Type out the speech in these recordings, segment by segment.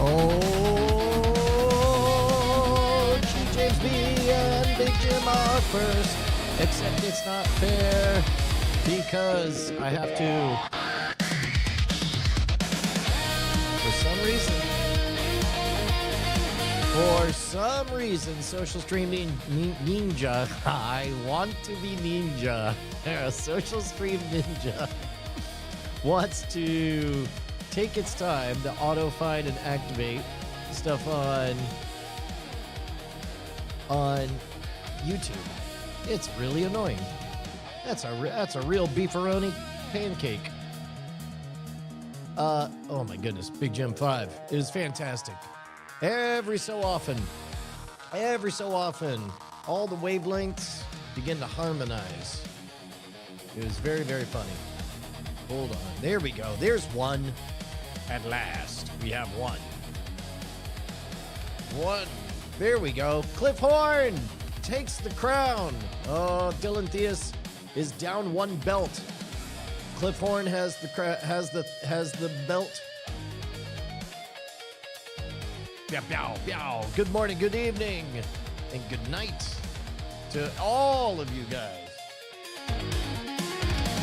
Oh, James B and Big Jim are first. Except it's not fair because I have to. For some reason, Social Stream Ninja, I want to be Ninja. Social Stream Ninja wants to take its time to auto-find and activate stuff on YouTube. It's really annoying. That's a real beefaroni pancake. Oh my goodness, Big Jim 5 is fantastic. Every so often, all the wavelengths begin to harmonize. It was very, very funny. Hold on. There we go. There's one. At last, we have one. One. There we go. Cliff Horn takes the crown. Oh, Dylan Theus is down one belt. Cliff Horn has the belt. Meow, meow, meow. Good morning, good evening, and good night to all of you guys.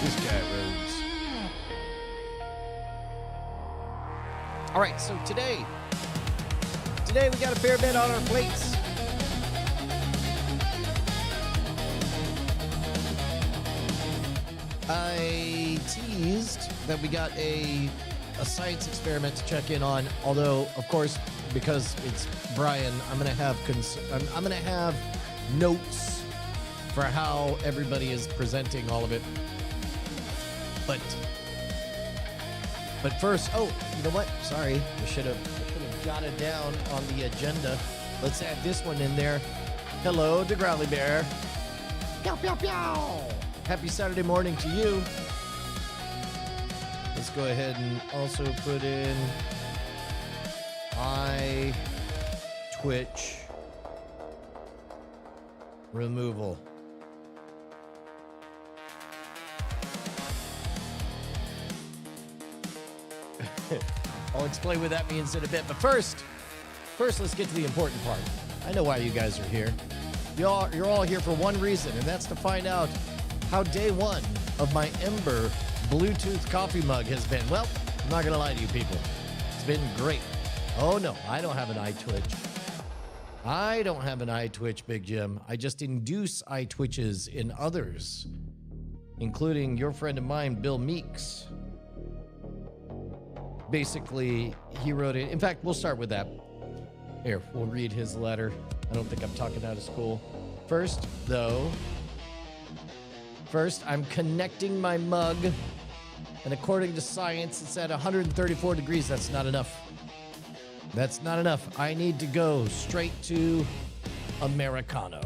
This guy rose. All right, so today we got a fair bit on our plates. I teased that we got a science experiment to check in on, although, of course, because it's Brian, I'm gonna have notes for how everybody is presenting all of it. But first, oh, you know what? Sorry, I should have jotted down on the agenda. Let's add this one in there. Hello, DeGrowly Bear. Pew, pew, pew. Happy Saturday morning to you. Let's go ahead and also put in Twitch removal. I'll explain what that means in a bit, but first let's get to the important part. I know why you guys are here. You're all here for one reason, and that's to find out how day one of my Ember Bluetooth coffee mug has been. Well, I'm not gonna lie to you people. It's been great. Oh no, I don't have an eye twitch. I don't have an eye twitch, Big Jim. I just induce eye twitches in others, including your friend of mine, Bill Meeks. Basically, he wrote it. In fact, we'll start with that. Here, we'll read his letter. I don't think I'm talking out of school. First, I'm connecting my mug, and according to science, it's at 134 degrees. That's not enough. That's not enough. I need to go straight to Americano.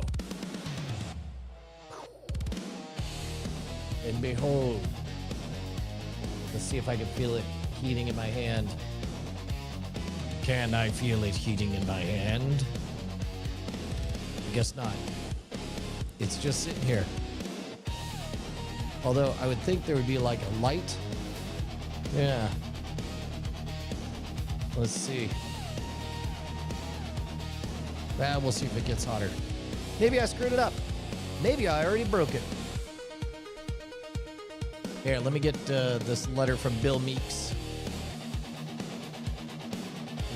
And behold, let's see if I can feel it heating in my hand. Can I feel it heating in my hand? I guess not. It's just sitting here. Although I would think there would be like a light. Yeah. Let's see. We'll see if it gets hotter. Maybe I screwed it up. Maybe I already broke it. Here, let me get this letter from Bill Meeks.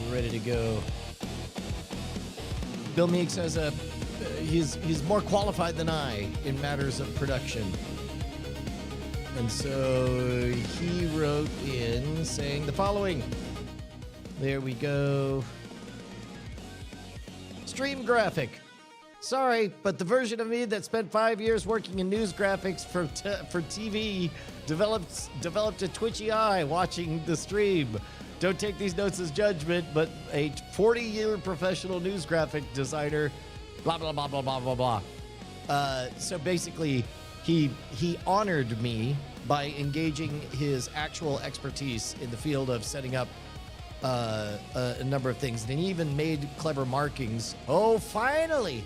We're ready to go. Bill Meeks has he's more qualified than I in matters of production. And so he wrote in saying the following. There we go. Stream graphic. Sorry, but the version of me that spent 5 years working in news graphics for TV developed a twitchy eye watching the stream. Don't take these notes as judgment, but a 40-year professional news graphic designer, blah, blah, blah, blah, blah, blah, blah. So basically, he honored me by engaging his actual expertise in the field of setting up a number of things. And he even made clever markings. Oh, finally!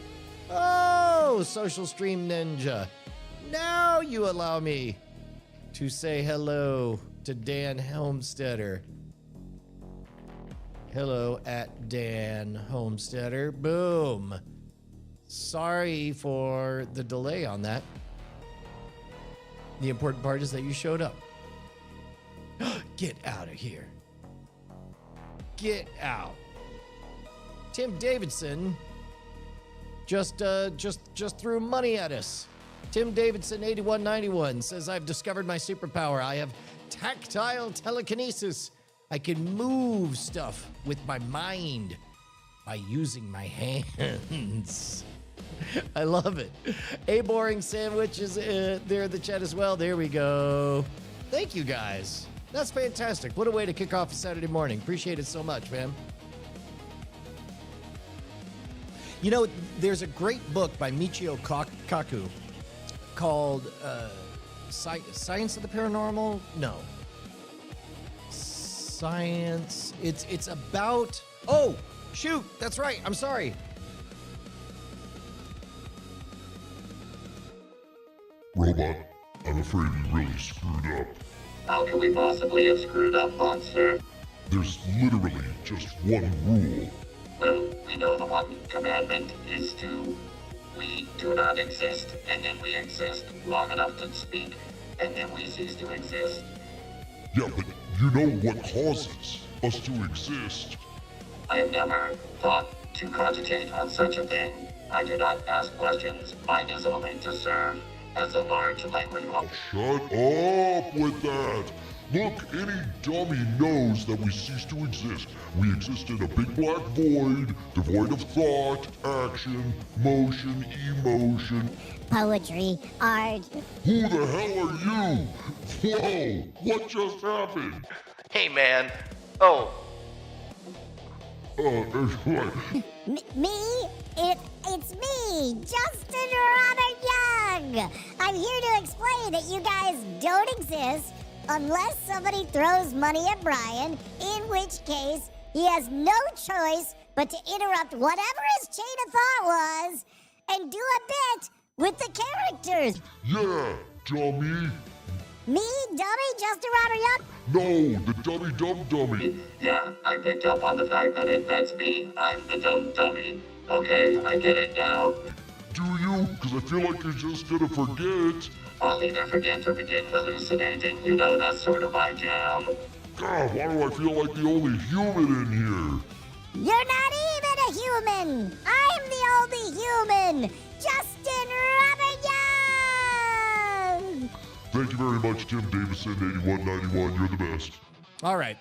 Oh, Social Stream Ninja. Now you allow me to say hello to Dan Helmstetter. Hello at Dan Homesteader. Boom. Sorry for the delay on that. The important part is that you showed up. Get out of here. Get out. Tim Davidson just threw money at us. Tim Davidson 8191 says, I've discovered my superpower. I have tactile telekinesis. I can move stuff with my mind by using my hands. I love it. A Boring Sandwich is there in the chat as well. There we go. Thank you, guys. That's fantastic. What a way to kick off a Saturday morning. Appreciate it so much, man. You know, there's a great book by Michio Kaku called Science of the Paranormal? No. Science. It's about... Oh, shoot. That's right. I'm sorry. Robot, I'm afraid we really screwed up. How can we possibly have screwed up, monster? There's literally just one rule. Well, we know the one commandment is to... We do not exist, and then we exist long enough to speak, and then we cease to exist. Yeah, but you know what causes us to exist. I have never thought to cogitate on such a thing. I do not ask questions. Mine is only to serve as a large language model. Shut up with that! Look, any dummy knows that we cease to exist. We exist in a big black void, devoid of thought, action, motion, emotion. Poetry, art. Who the hell are you? Whoa, what just happened? Hey, man. Oh. What? Me? It's me, Justin Robert Young. I'm here to explain that you guys don't exist unless somebody throws money at Brian, in which case he has no choice but to interrupt whatever his chain of thought was and do a bit with the characters. Yeah, dummy. Me, dummy, Justin Robert Young? No, the dummy. Yeah, I picked up on the fact that that's me. I'm the dumb dummy. Okay, I get it now. Do you? Because I feel like you're just gonna forget. I'll either forget or begin hallucinating. You know, that's sort of my jam. God, why do I feel like the only human in here? You're not even a human. I'm the only human, Justin Robert Young. Thank you very much, Tim Davison, 8191. You're the best. All right.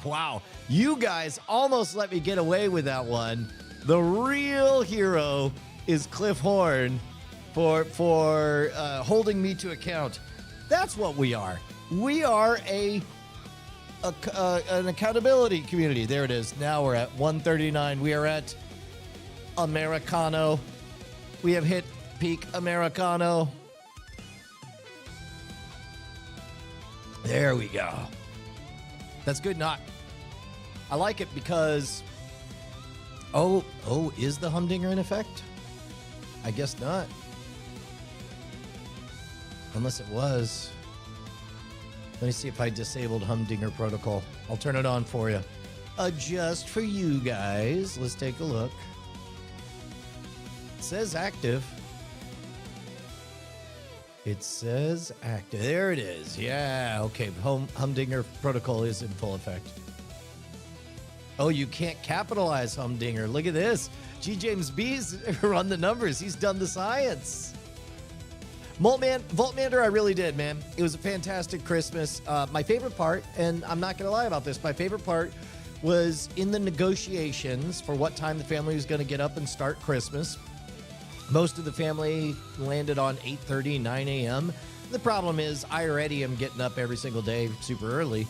Wow. You guys almost let me get away with that one. The real hero is Cliff Horn for holding me to account. That's what we are. We are an accountability community. There it is. Now we're at 139. We are at Americano. We have hit peak Americano. There we go. That's good. I like it because... Oh, is the humdinger in effect? I guess not. Unless it was. Let me see if I disabled humdinger protocol. I'll turn it on for you. Just for you guys. Let's take a look. It says active. It says active. There it is. Yeah, okay. Humdinger protocol is in full effect. Oh, you can't capitalize humdinger. Look at this. G. James B's run the numbers. He's done the science. Voltmander, I really did, man. It was a fantastic Christmas. My favorite part, and I'm not going to lie about this, my favorite part was in the negotiations for what time the family was going to get up and start Christmas. Most of the family landed on 8:30, 9 a.m. The problem is I already am getting up every single day super early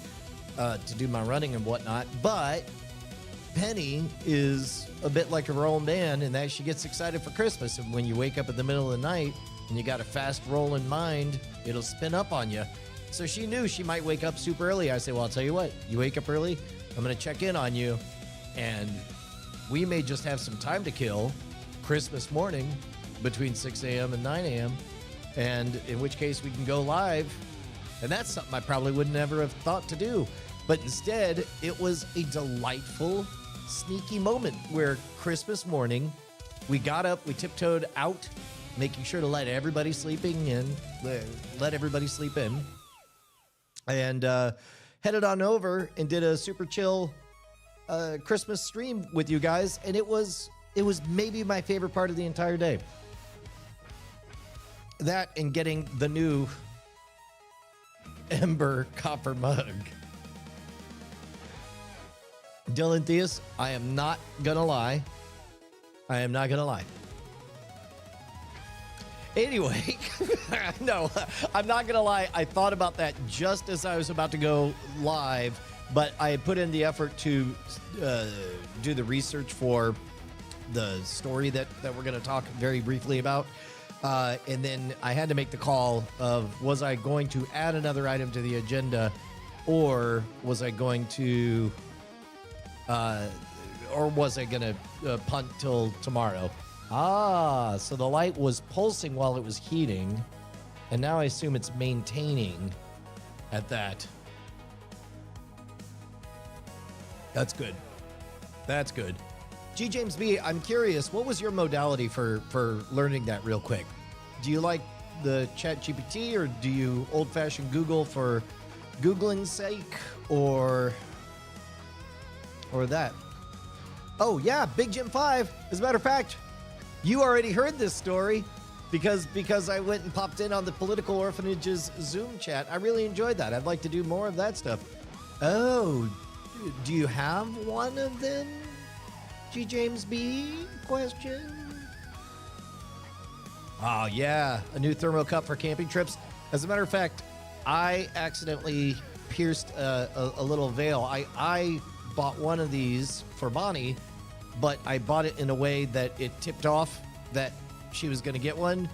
to do my running and whatnot, but Penny is a bit like her own man in that she gets excited for Christmas, and when you wake up in the middle of the night and you got a fast rolling mind, it'll spin up on you. So she knew she might wake up super early. I say, well, I'll tell you what, you wake up early, I'm going to check in on you, and we may just have some time to kill Christmas morning between 6 a.m. and 9 a.m., and in which case we can go live. And that's something I probably would never have thought to do. But instead, it was a delightful, sneaky moment where Christmas morning, we got up, we tiptoed out, making sure to let everybody sleep in, and headed on over and did a super chill Christmas stream with you guys, and it was maybe my favorite part of the entire day. That and getting the new Ember copper mug. Dylan Theus, I am not gonna lie. Anyway, no, I'm not gonna lie. I thought about that just as I was about to go live, but I had put in the effort to do the research for the story that we're gonna talk very briefly about. And then I had to make the call of, was I going to add another item to the agenda, or was I going to punt till tomorrow? So the light was pulsing while it was heating, and now I assume it's maintaining at that. That's good. G. James B., I'm curious, what was your modality for learning that real quick? Do you like the ChatGPT, or do you old-fashioned Google for Googling's sake, or that? Oh, yeah, Big Jim 5. As a matter of fact, you already heard this story because I went and popped in on the Political Orphanage's Zoom chat. I really enjoyed that. I'd like to do more of that stuff. Oh, do you have one of them? G. James B? Question. Oh, yeah. A new thermo cup for camping trips. As a matter of fact, I accidentally pierced a little veil. I bought one of these for Bonnie, but I bought it in a way that it tipped off that she was going to get one.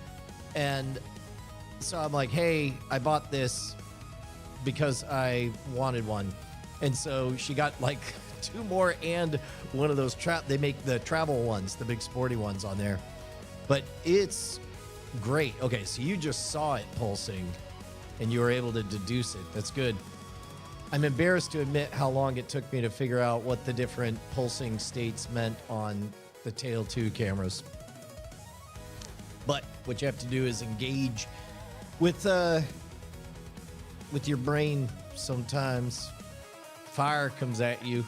And so I'm like, hey, I bought this because I wanted one. And so she got like 2 more and one of those they make the travel ones, the big sporty ones on there. But it's great. Okay, so you just saw it pulsing and you were able to deduce it. That's good. I'm embarrassed to admit how long it took me to figure out what the different pulsing states meant on the Tail 2 cameras. But what you have to do is engage with your brain sometimes. Fire comes at you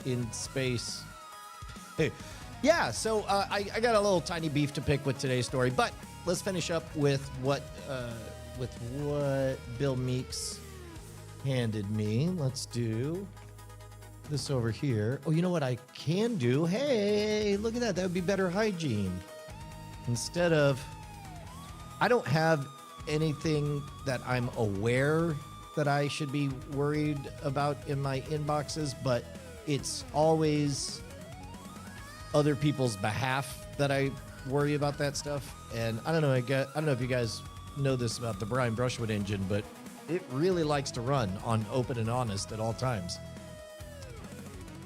in space. Hey, yeah, so I got a little tiny beef to pick with today's story, but let's finish up with what Bill Meeks handed me. Let's do this over here. Oh, you know what I can do? Hey, look at that. That would be better hygiene. Instead of, I don't have anything that I'm aware that I should be worried about in my inboxes, but it's always other people's behalf that I worry about that stuff. And I don't know if you guys know this about the Brian Brushwood engine, but it really likes to run on open and honest at all times.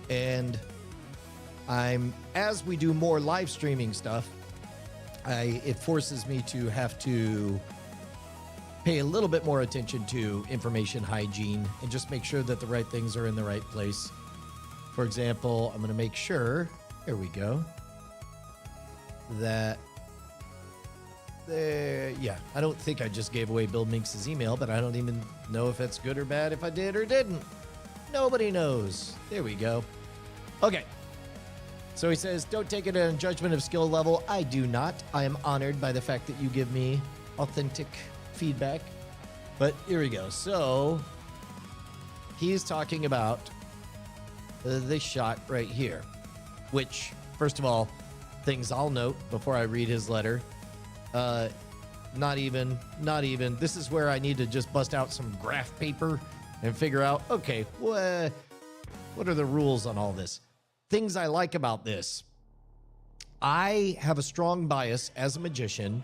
And as we do more live streaming stuff, it forces me to have to pay a little bit more attention to information hygiene and just make sure that the right things are in the right place. For example, I'm going to make sure, there we go, that there, yeah, I don't think I just gave away Bill Minks' email, but I don't even know if that's good or bad, if I did or didn't. Nobody knows. There we go. Okay. So he says, don't take it in judgment of skill level. I do not. I am honored by the fact that you give me authentic feedback. But here we go. So he's talking about this shot right here, which, first of all, things I'll note before I read his letter. Not even. This is where I need to just bust out some graph paper and figure out, okay, what are the rules on all this? Things I like about this. I have a strong bias as a magician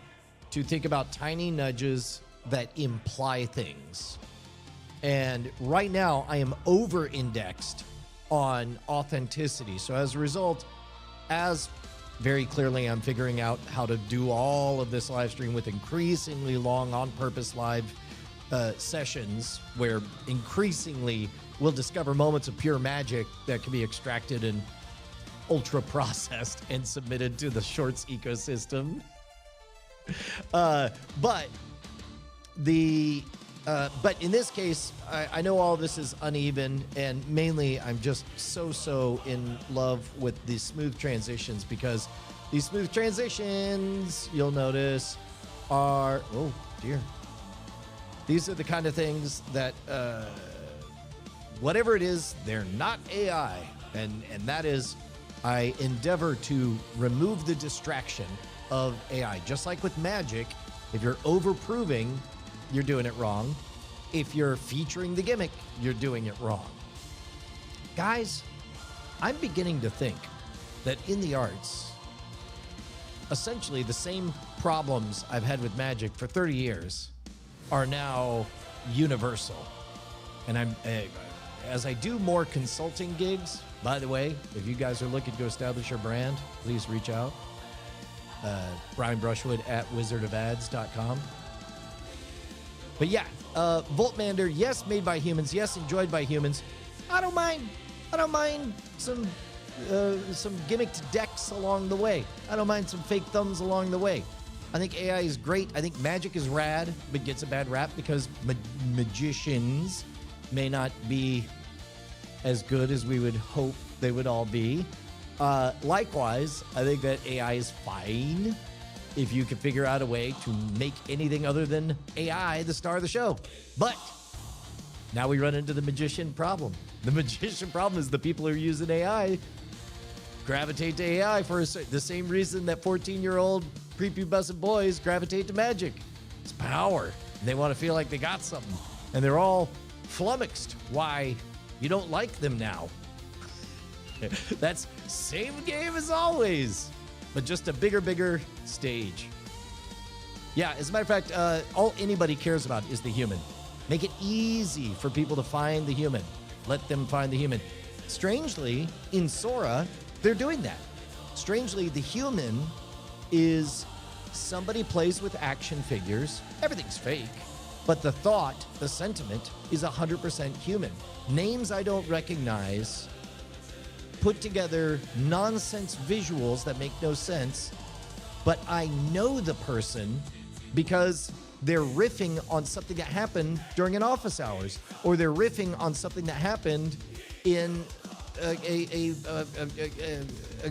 to think about tiny nudges that imply things. And right now I am over-indexed on authenticity. So as a result, as very clearly I'm figuring out how to do all of this live stream with increasingly long on-purpose live sessions where increasingly we'll discover moments of pure magic that can be extracted and ultra processed and submitted to the shorts ecosystem. But in this case, I know all this is uneven, and mainly I'm just so in love with the smooth transitions, because these smooth transitions, you'll notice, are, oh dear, these are the kind of things that whatever it is, they're not AI, and that is, I endeavor to remove the distraction of AI. Just like with magic, if you're overproving, you're doing it wrong. If you're featuring the gimmick, you're doing it wrong. Guys, I'm beginning to think that in the arts, essentially the same problems I've had with magic for 30 years are now universal. And as I do more consulting gigs, by the way, if you guys are looking to establish your brand, please reach out. Brian Brushwood at wizardofads.com. But yeah, Voltmander, yes, made by humans, yes, enjoyed by humans. I don't mind some gimmicked decks along the way. I don't mind some fake thumbs along the way. I think AI is great. I think magic is rad, but gets a bad rap because magicians may not be as good as we would hope they would all be. Likewise, I think that AI is fine if you can figure out a way to make anything other than AI the star of the show. But now we run into the magician problem. The magician problem is the people who are using AI gravitate to AI for the same reason that 14-year-old prepubescent boys gravitate to magic. It's power. They want to feel like they got something. And they're all flummoxed why you don't like them now. That's same game as always, but just a bigger stage. Yeah, as a matter of fact, all anybody cares about is the human. Make it easy for people to find the human. Let them find the human. Strangely, in Sora, they're doing that. Strangely, the human is somebody plays with action figures. Everything's fake, but the thought, the sentiment is 100% human. Names I don't recognize, put together nonsense visuals that make no sense, but I know the person because they're riffing on something that happened during an office hours, or they're riffing on something that happened in a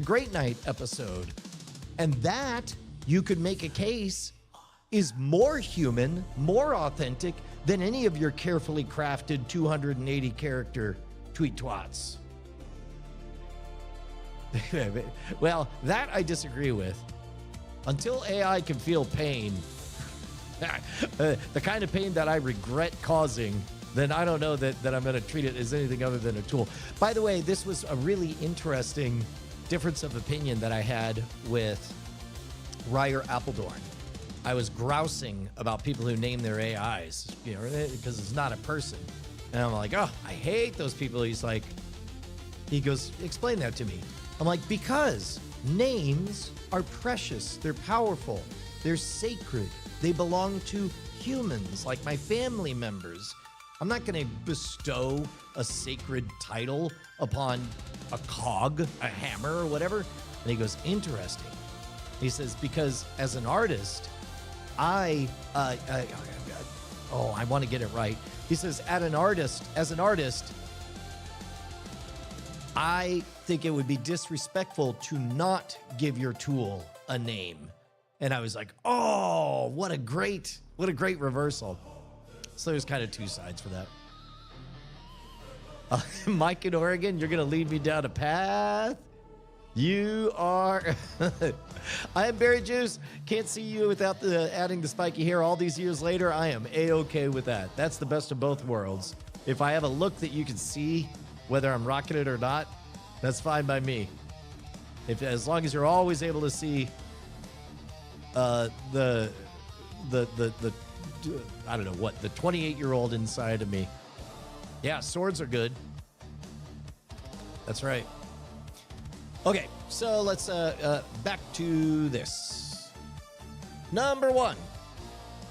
Great Night episode. And that, you could make a case, is more human, more authentic than any of your carefully crafted 280 character tweet twats. Well, that I disagree with. Until AI can feel pain, the kind of pain that I regret causing, then I don't know that I'm going to treat it as anything other than a tool. By the way, this was a really interesting difference of opinion that I had with Ryer Appledorn. I was grousing about people who name their AIs, because it's not a person. And I'm like, oh, I hate those people. He goes, explain that to me. I'm like, because names are precious. They're powerful. They're sacred. They belong to humans, like my family members. I'm not going to bestow a sacred title upon a cog, a hammer, or whatever. And he goes, interesting. He says, because as an artist, I want to get it right. He says, as an artist, I think it would be disrespectful to not give your tool a name. And I was like, oh, what a great reversal. So there's kind of two sides for that. Mike in Oregon, you're going to lead me down a path. You are. I am Berry Juice. Can't see you without adding the spiky hair. All these years later, I am A-okay with that. That's the best of both worlds. If I have a look that you can see, whether I'm rocking it or not, that's fine by me. As long as you're always able to see the I don't know what, the 28-year-old inside of me. Yeah, swords are good. That's right. Okay, so let's back to this. Number one.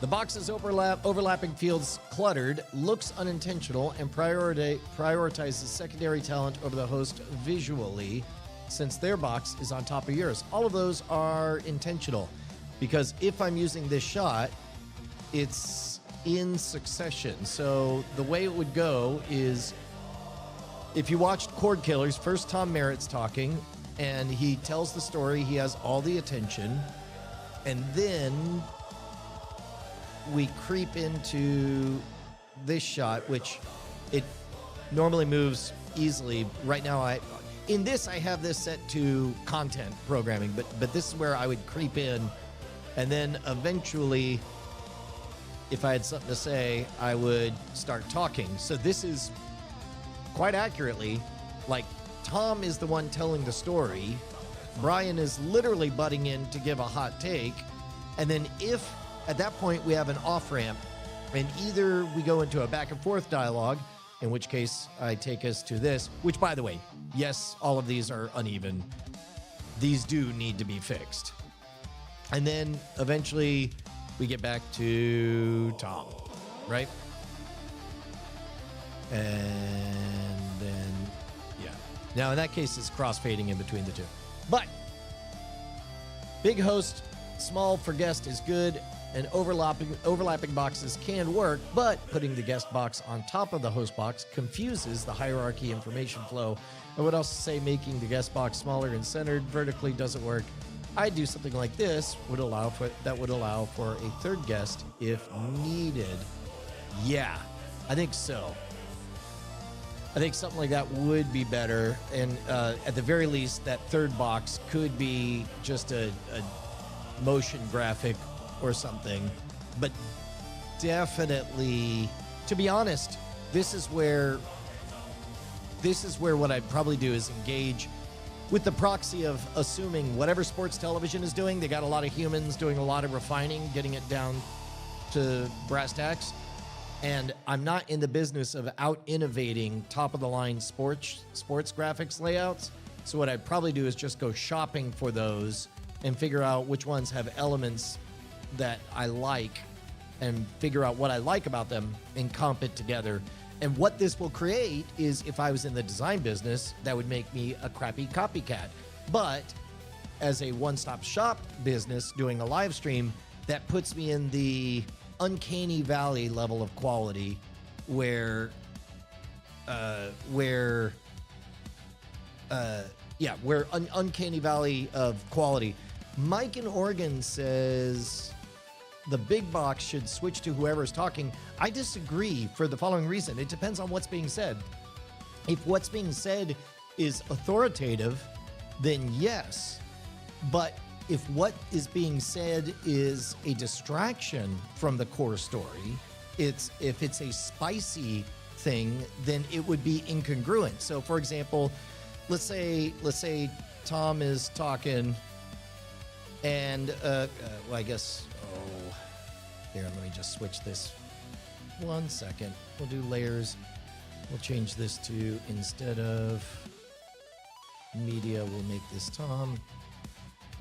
The box's overlapping fields cluttered, looks unintentional, and prioritizes secondary talent over the host visually, since their box is on top of yours. All of those are intentional, because if I'm using this shot, it's in succession. So the way it would go is, if you watched Cord Killers, first Tom Merritt's talking, and he tells the story, he has all the attention, and then we creep into this shot, which it normally moves easily. Right now, in this I have this set to content programming, but this is where I would creep in, and then eventually, if I had something to say, I would start talking. So this is quite accurately, like, Tom is the one telling the story, Brian is literally butting in to give a hot take, and then if at that point we have an off-ramp, and either we go into a back and forth dialogue, in which case I take us to this, which, by the way, yes, all of these are uneven. These do need to be fixed. And then eventually we get back to Tom, right? And then, yeah. Now, in that case, it's cross-fading in between the two. But big host, small for guest is good, and overlapping boxes can work, but putting the guest box on top of the host box confuses the hierarchy information flow. I would also say making the guest box smaller and centered vertically doesn't work. I'd do something like this would allow for a third guest if needed. Yeah, I think so. I think something like that would be better, and at the very least, that third box could be just a motion graphic or something. But definitely, to be honest, this is where what I'd probably do is engage with the proxy of assuming whatever sports television is doing, they got a lot of humans doing a lot of refining, getting it down to brass tacks. And I'm not in the business of out-innovating top-of-the-line sports graphics layouts. So what I'd probably do is just go shopping for those and figure out which ones have elements that I like, and figure out what I like about them and comp it together. And what this will create is, if I was in the design business, that would make me a crappy copycat. But as a one-stop shop business doing a live stream, that puts me in the uncanny valley level of quality where uncanny valley of quality. Mike in Oregon says the big box should switch to whoever's talking. I disagree for the following reason. It depends on what's being said. If what's being said is authoritative, then yes. But if what is being said is a distraction from the core story, if it's a spicy thing, then it would be incongruent. So, for example, let's say Tom is talking, and here, let me just switch this 1 second. We'll do layers. We'll change this to, instead of media, we'll make this Tom.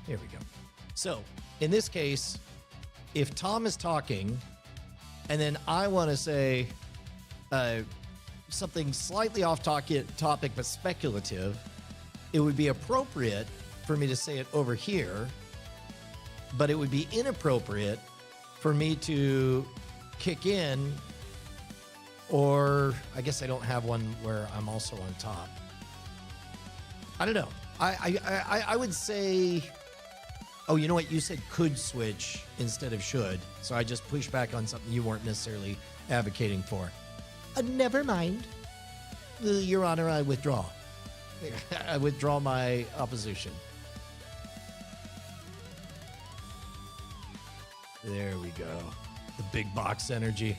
Here we go. So in this case, if Tom is talking and then I want to say something slightly off topic but speculative, it would be appropriate for me to say it over here, but it would be inappropriate for me to kick in, or I guess I don't have one where I'm also on top. I don't know. I would say, oh, you know what? You said could switch instead of should. So I just pushed back on something you weren't necessarily advocating for. Never mind. Your Honor, I withdraw. I withdraw my opposition. There we go. The big box energy.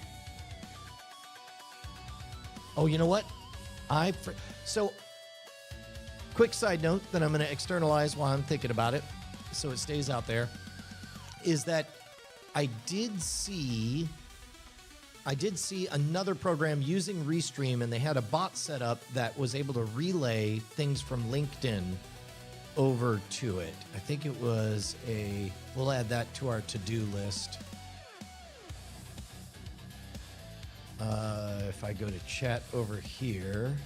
Oh, you know what? So, quick side note that I'm going to externalize while I'm thinking about it, so it stays out there, is that I did see another program using Restream, and they had a bot set up that was able to relay things from LinkedIn over to it. I think it was we'll add that to our to-do list. If I go to chat over here.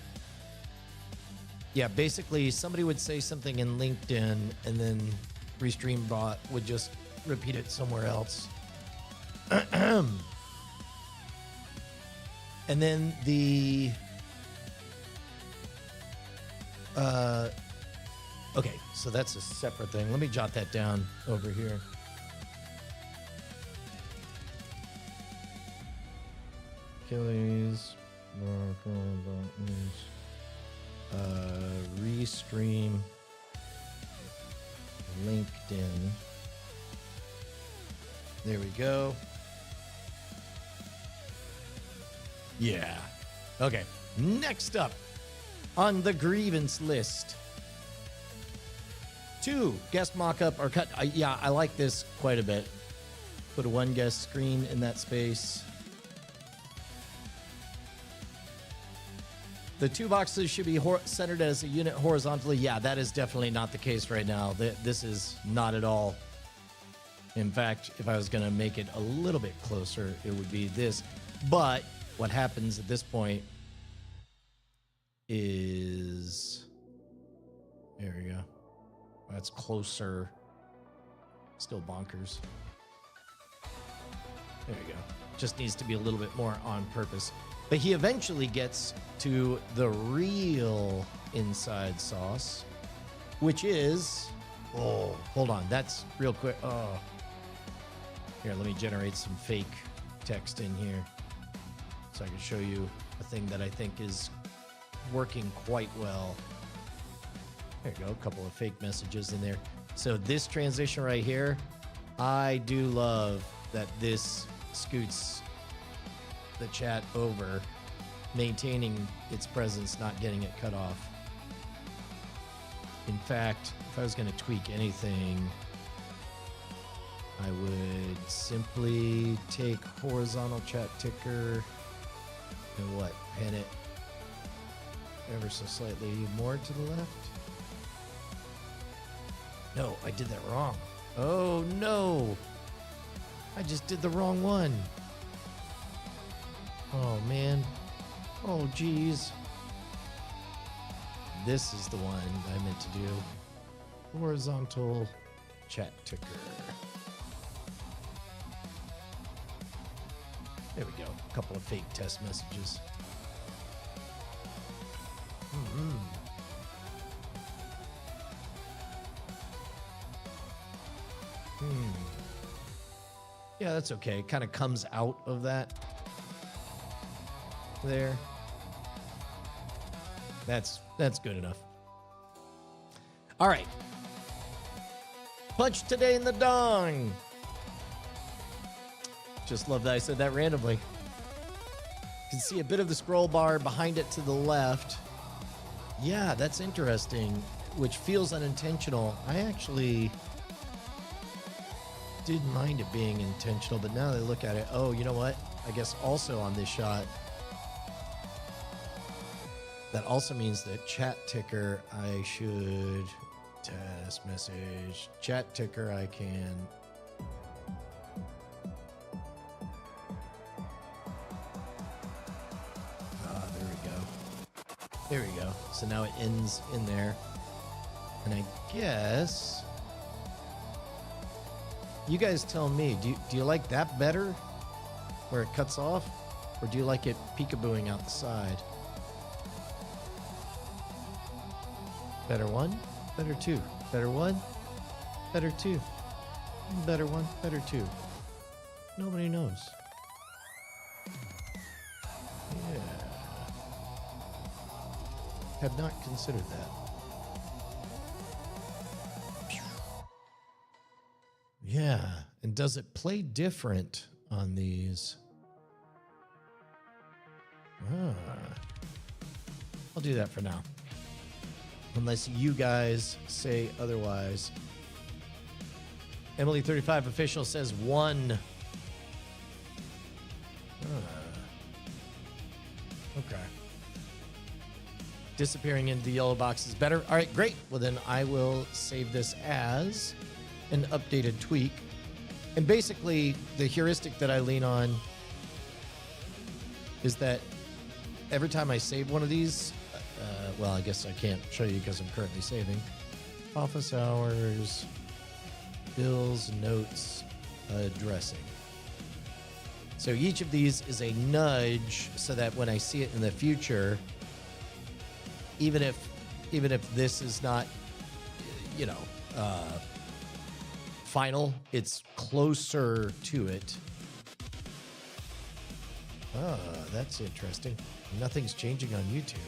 Yeah, basically somebody would say something in LinkedIn and then Restream Bot would just repeat it somewhere else. And then the okay, so that's a separate thing. Let me jot that down over here. Achilles, Restream, LinkedIn. There we go. Yeah. Okay. Next up on the grievance list. 2 guest mock-up or cut. Yeah, I like this quite a bit. Put a 1 guest screen in that space. The 2 boxes should be centered as a unit horizontally. Yeah, that is definitely not the case right now. This is not at all. In fact, if I was going to make it a little bit closer, it would be this. But what happens at this point is... There we go. That's closer. Still bonkers. There you go. Just needs to be a little bit more on purpose. But he eventually gets to the real inside sauce, which is... Oh, hold on. That's real quick. Oh. Here, let me generate some fake text in here so I can show you a thing that I think is working quite well. There you go. A couple of fake messages in there. So this transition right here, I do love that this scoots the chat over, maintaining its presence, not getting it cut off. In fact, if I was going to tweak anything, I would simply take horizontal chat ticker and what? Pan it ever so slightly more to the left. No, I did that wrong. Oh no! I just did the wrong one. Oh man. Oh geez. This is the one I meant to do. Horizontal chat ticker. There we go. A couple of fake test messages. Yeah, that's okay. It kind of comes out of that. There. That's good enough. All right. Punch today in the dong. Just love that I said that randomly. You can see a bit of the scroll bar behind it to the left. Yeah, that's interesting, which feels unintentional. I actually didn't mind it being intentional, but now that I look at it, oh, you know what? I guess also on this shot, that also means that chat ticker, I should test message. Chat ticker, I can. There we go. There we go. So now it ends in there. And I guess you guys tell me, do you like that better where it cuts off? Or do you like it peekabooing out the side? Better one, better two. Better one, better two. Better one, better two. Nobody knows. Yeah. Have not considered that. Yeah, and does it play different on these? I'll do that for now. Unless you guys say otherwise. Emily35 official says 1. Okay. Disappearing into the yellow box is better. All right, great. Well, then I will save this as an updated tweak. And basically, the heuristic that I lean on is that every time I save one of these, well, I guess I can't show you because I'm currently saving. Office hours, bills, notes, addressing. So each of these is a nudge so that when I see it in the future, even if this is not, final, it's closer to it. Ah, that's interesting. Nothing's changing on YouTube.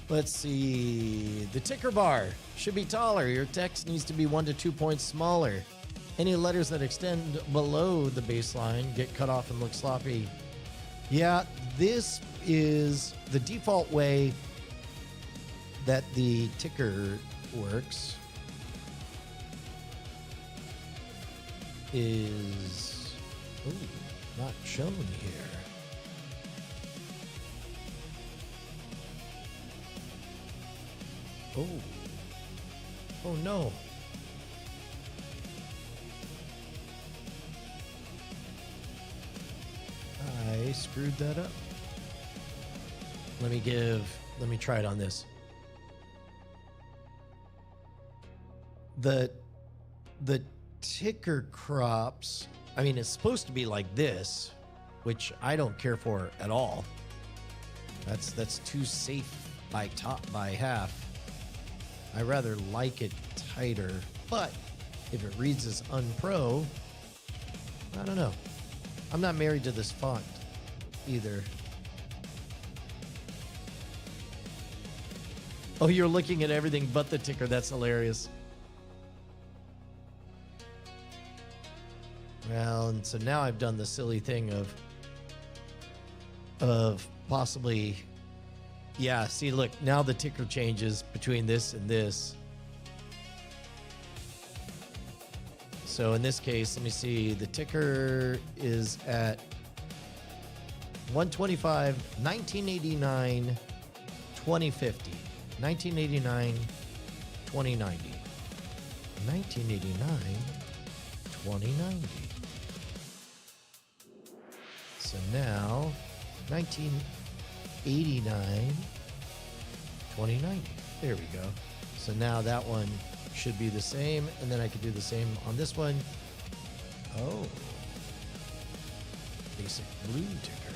Let's see. The ticker bar should be taller. Your text needs to be 1 to 2 points smaller. Any letters that extend below the baseline get cut off and look sloppy. Yeah, this is the default way that the ticker works. Is not shown here. Oh no. I screwed that up. Let me try it on this. The ticker crops, I mean, it's supposed to be like this, which I don't care for at all. That's too safe by half. I rather like it tighter, but if it reads as unpro, I don't know. I'm not married to this font either. Oh, you're looking at everything but the ticker. That's hilarious. Well, and so now I've done the silly thing of possibly, yeah, see, look, now the ticker changes between this and this. So in this case, let me see, the ticker is at 125, 1989, 2050. 1989, 2090. 1989, 2090. So now, 1989, 2090. There we go. So now that one should be the same, and then I could do the same on this one. Oh. Basic blue ticker.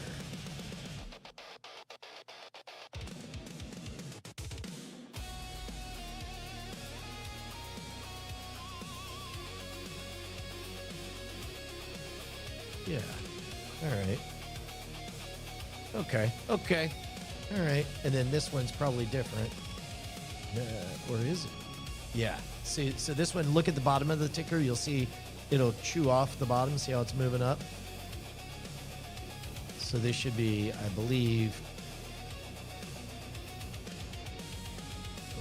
Yeah. All right. Okay. All right. And then this one's probably different. Or is it? Yeah. See, so this one, look at the bottom of the ticker. You'll see it'll chew off the bottom. See how it's moving up? So this should be, I believe.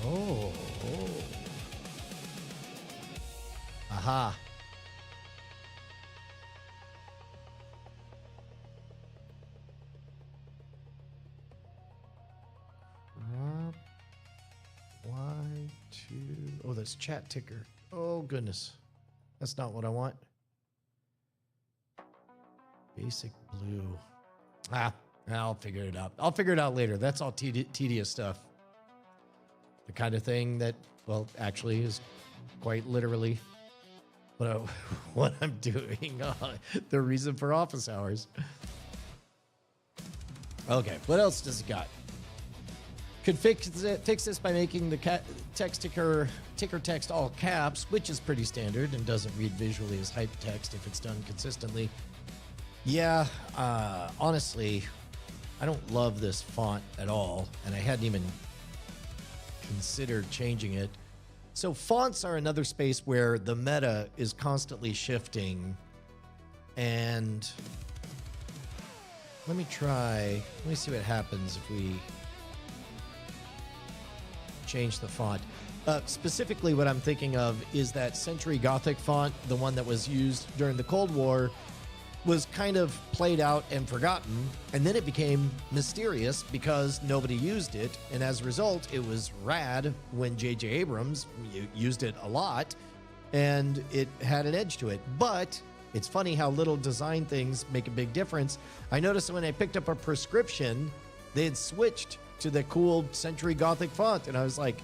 Oh. Aha. Oh, that's chat ticker. Oh, goodness. That's not what I want. Basic blue. I'll figure it out. I'll figure it out later. That's all tedious stuff. The kind of thing that, well, actually is quite literally what I'm doing. The reason for office hours. Okay, what else does it got? Could fix this by making the ticker text all caps, which is pretty standard and doesn't read visually as hypertext if it's done consistently. Yeah, honestly, I don't love this font at all, and I hadn't even considered changing it. So fonts are another space where the meta is constantly shifting, and let me see what happens if we change the font. Specifically, what I'm thinking of is that Century Gothic font, the one that was used during the Cold War, was kind of played out and forgotten, and then it became mysterious because nobody used it, and as a result, it was rad when J.J. Abrams used it a lot, and it had an edge to it. But It's funny how little design things make a big difference. I noticed when I picked up a prescription, they had switched to the cool Century Gothic font. And I was like,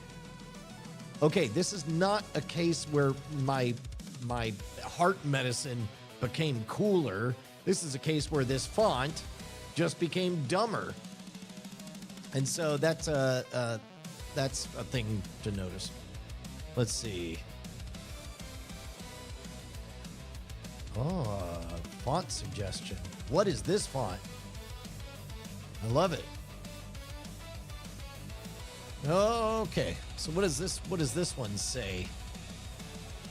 okay, this is not a case where my heart medicine became cooler. This is a case where this font just became dumber. And so that's a thing to notice. Let's see. Oh, font suggestion. What is this font? I love it. Okay, so what does this one say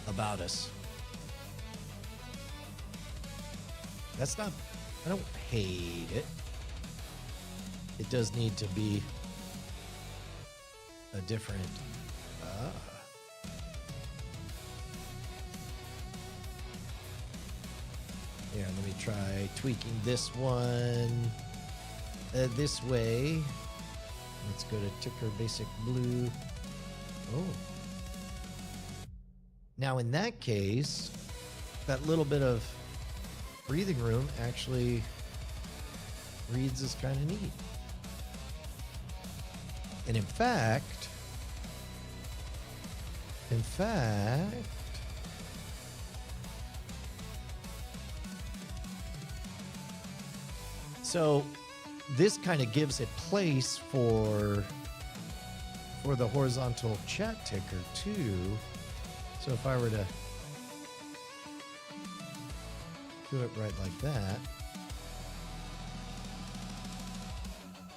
about us? That's not, I don't hate it. It does need to be a different, Here, let me try tweaking this one this way. Let's go to Ticker Basic Blue. Oh. Now, in that case, that little bit of breathing room actually reads as kind of neat. And in fact, so this kind of gives a place for the horizontal chat ticker too. So if I were to do it right like that,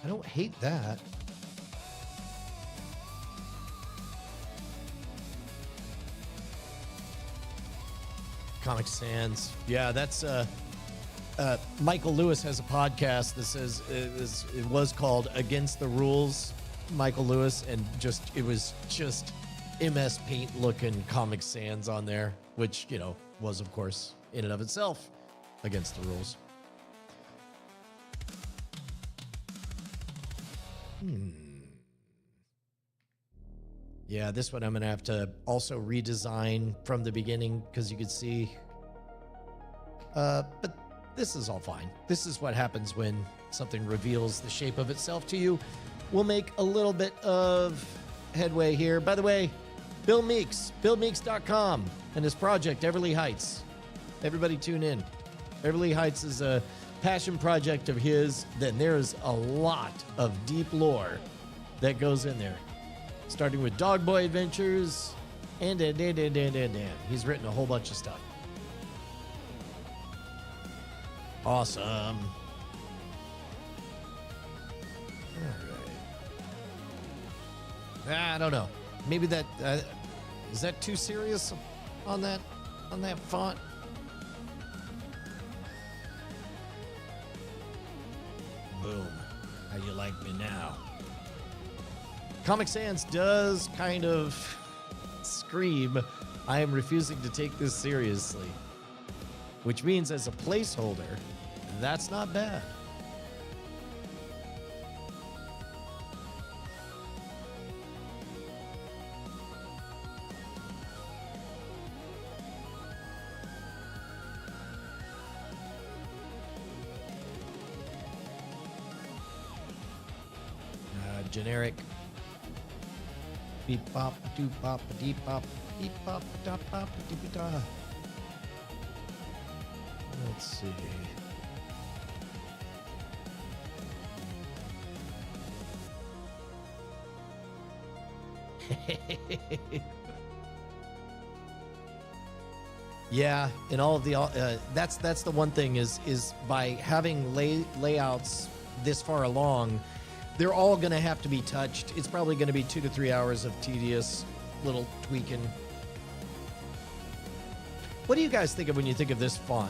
I don't hate that. Comic Sans. Yeah, that's Michael Lewis has a podcast that says it was called Against the Rules, Michael Lewis, and it was just MS Paint looking Comic Sans on there, which, you know, was of course in and of itself against the rules. Yeah, this one I'm gonna have to also redesign from the beginning because you could see. But this is all fine. This is what happens when something reveals the shape of itself to you. We'll make a little bit of headway here. By the way, Bill Meeks, BillMeeks.com, and his project, Everly Heights. Everybody tune in. Everly Heights is a passion project of his. Then there's a lot of deep lore that goes in there. Starting with Dog Boy Adventures, and he's written a whole bunch of stuff. Awesome. All right. I don't know. Maybe that is that too serious on that font? Boom. How you like me now? Comic Sans does kind of scream, I am refusing to take this seriously. Which means as a placeholder, that's not bad. Generic. Beep bop doop bop deep bop beep bop da bop deep da. Let's see. Yeah, in all of the that's the one thing is by having layouts this far along, they're all going to have to be touched. It's probably going to be 2 to 3 hours of tedious little tweaking. What do you guys think of when you think of this font?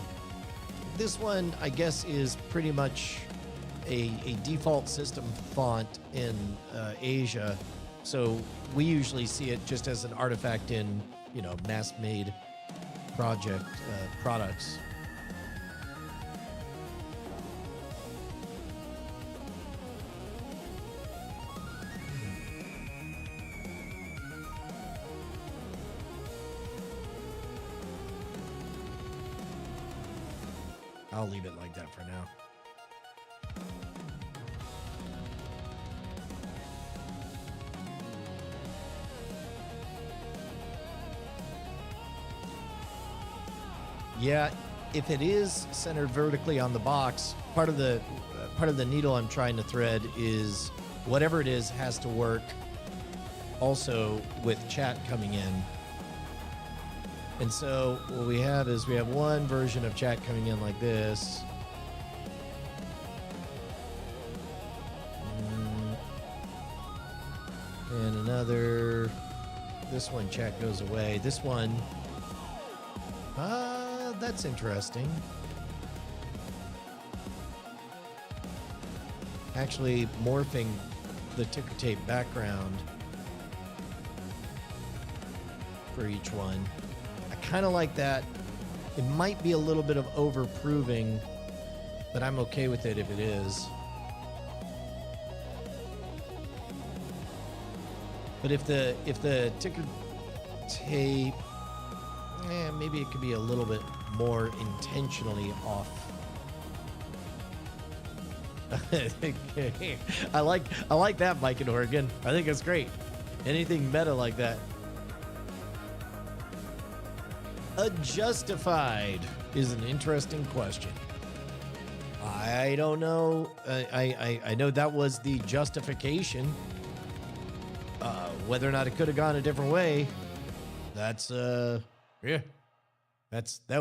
This one, I guess, is pretty much a default system font in Asia. So we usually see it just as an artifact in, you know, mass-made products. I'll leave it like that for now. Yeah, if it is centered vertically on the box, part of the needle I'm trying to thread is whatever it is has to work also with chat coming in. And so what we have is we have one version of chat coming in like this. And another, this one chat goes away. This one, that's interesting. Actually morphing the ticker tape background for each one. I kind of like that. It might be a little bit of over-proving, but I'm okay with it if it is. But if the ticker tape, maybe it could be a little bit more intentionally off. I like that, Mike in Oregon. I think it's great. Anything meta like that. Justified is an interesting question. I don't know. I know that was the justification. Whether or not it could have gone a different way, that's that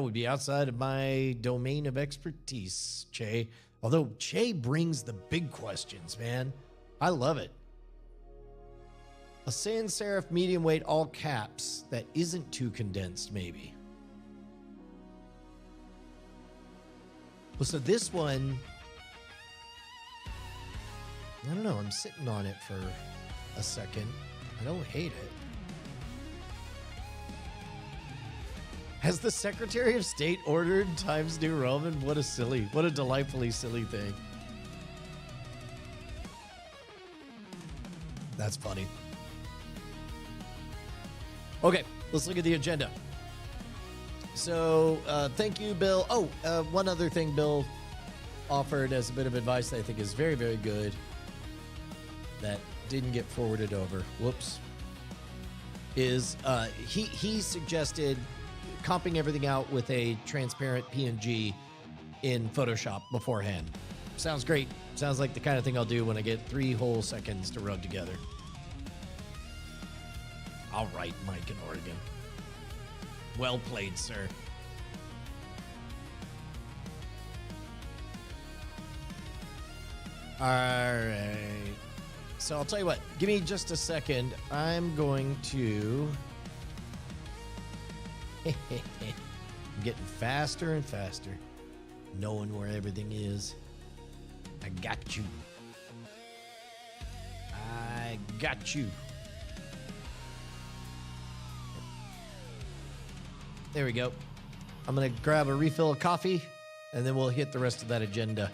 would be outside of my domain of expertise, Che. Although Che brings the big questions, man. I love it. A sans serif medium weight all caps that isn't too condensed, maybe. Well, so this one, I don't know. I'm sitting on it for a second. I don't hate it. Has the Secretary of State ordered Times New Roman? What a delightfully silly thing. That's funny. Okay, let's look at the agenda. So, thank you, Bill. Oh, one other thing Bill offered as a bit of advice that I think is very, very good that didn't get forwarded over. Whoops. Is he suggested comping everything out with a transparent PNG in Photoshop beforehand. Sounds great. Sounds like the kind of thing I'll do when I get 3 whole seconds to rub together. All right, Mike in Oregon. Well played, sir. All right. So I'll tell you what. Give me just a second. I'm going to... I'm getting faster and faster, knowing where everything is. I got you. I got you. There we go. I'm going to grab a refill of coffee, and then we'll hit the rest of that agenda.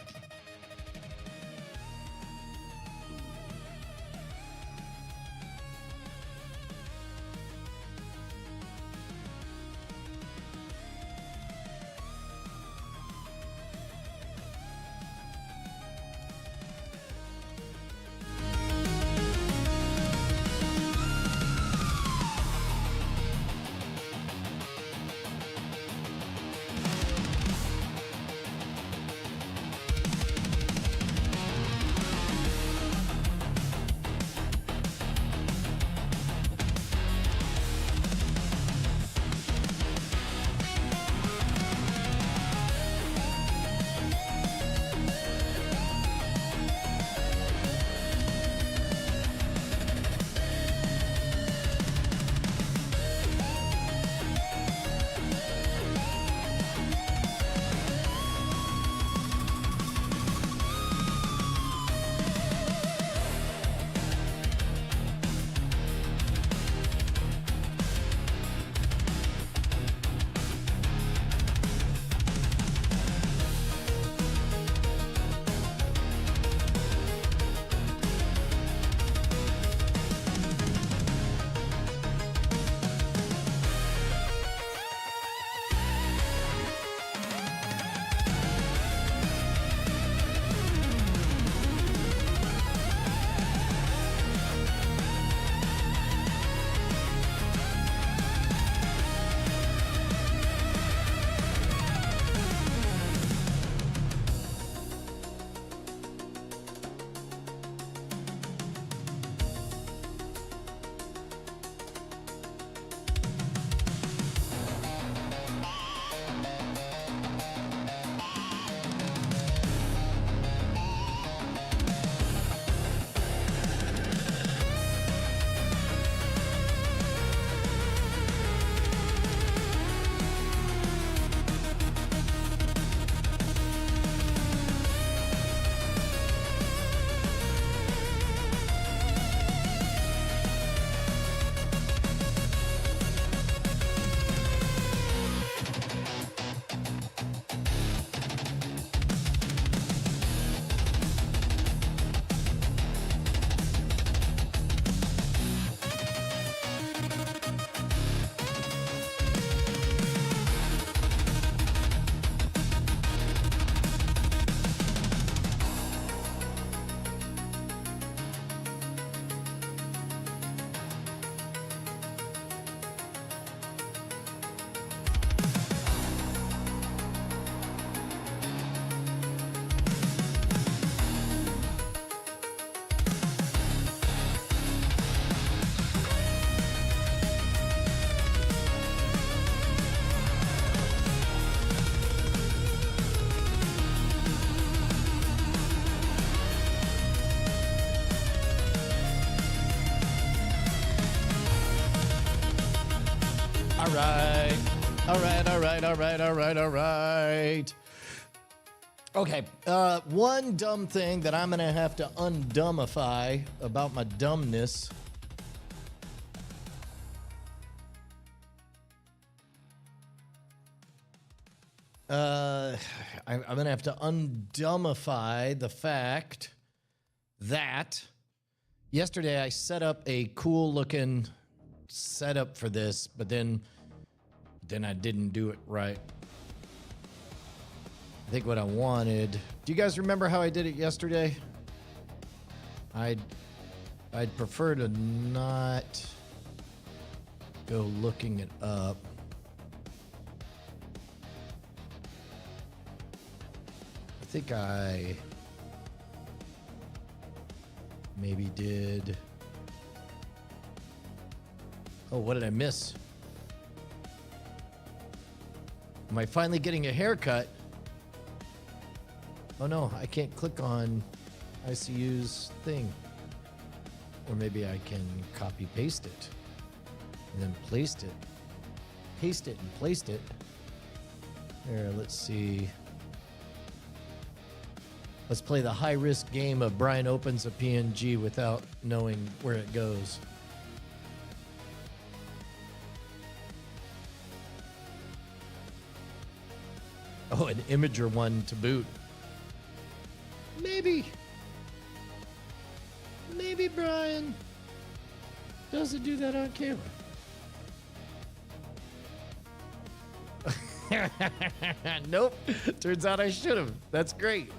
All right. All right, all right, all right, all right, all right. Okay, one dumb thing that I'm going to have to undumbify about my dumbness. I'm going to have to undumbify the fact that yesterday I set up a cool looking setup for this, but then I didn't do it right. I think what I wanted. Do you guys remember how I did it yesterday? I'd prefer to not go looking it up. I think I maybe did. Oh, what did I miss? Am I finally getting a haircut? Oh no, I can't click on ICU's thing. Or maybe I can copy paste it and then paste it. Paste it and placed it. There, let's see. Let's play the high risk game of Brian opens a PNG without knowing where it goes. Oh, an Imager one to boot. Maybe Brian doesn't do that on camera. Nope. Turns out I should have. That's great.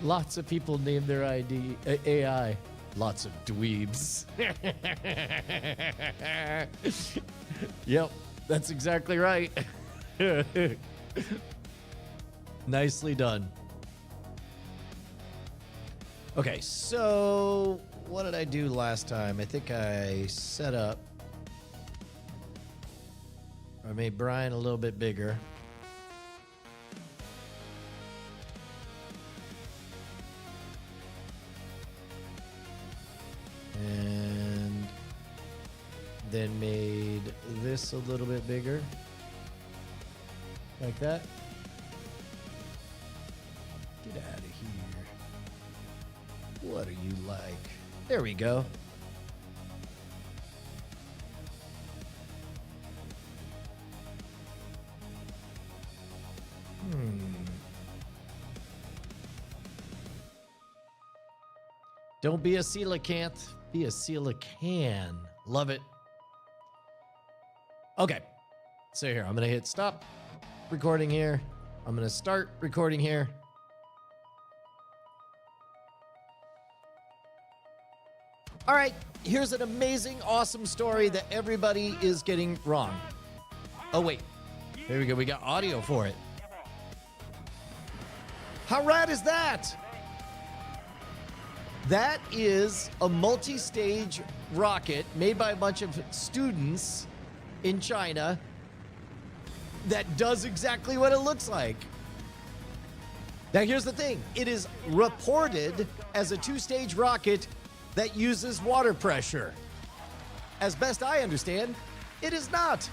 Lots of people name their AI. Lots of dweebs. Yep, that's exactly right. Nicely done. Okay, so what did I do last time? I think I set up. I made Brian a little bit bigger. And then made this a little bit bigger. Like that. Get out of here. What are you like? There we go. Don't be a coelacanth, be a coelacan. Love it. Okay. So here, I'm going to hit stop recording here. I'm going to start recording here. All right, here's an amazing, awesome story that everybody is getting wrong. Oh, wait. Here we go. We got audio for it. How rad is that? That is a multi-stage rocket made by a bunch of students in China that does exactly what it looks like. Now, here's the thing. It is reported as a two-stage rocket that uses water pressure. As best I understand, it is not.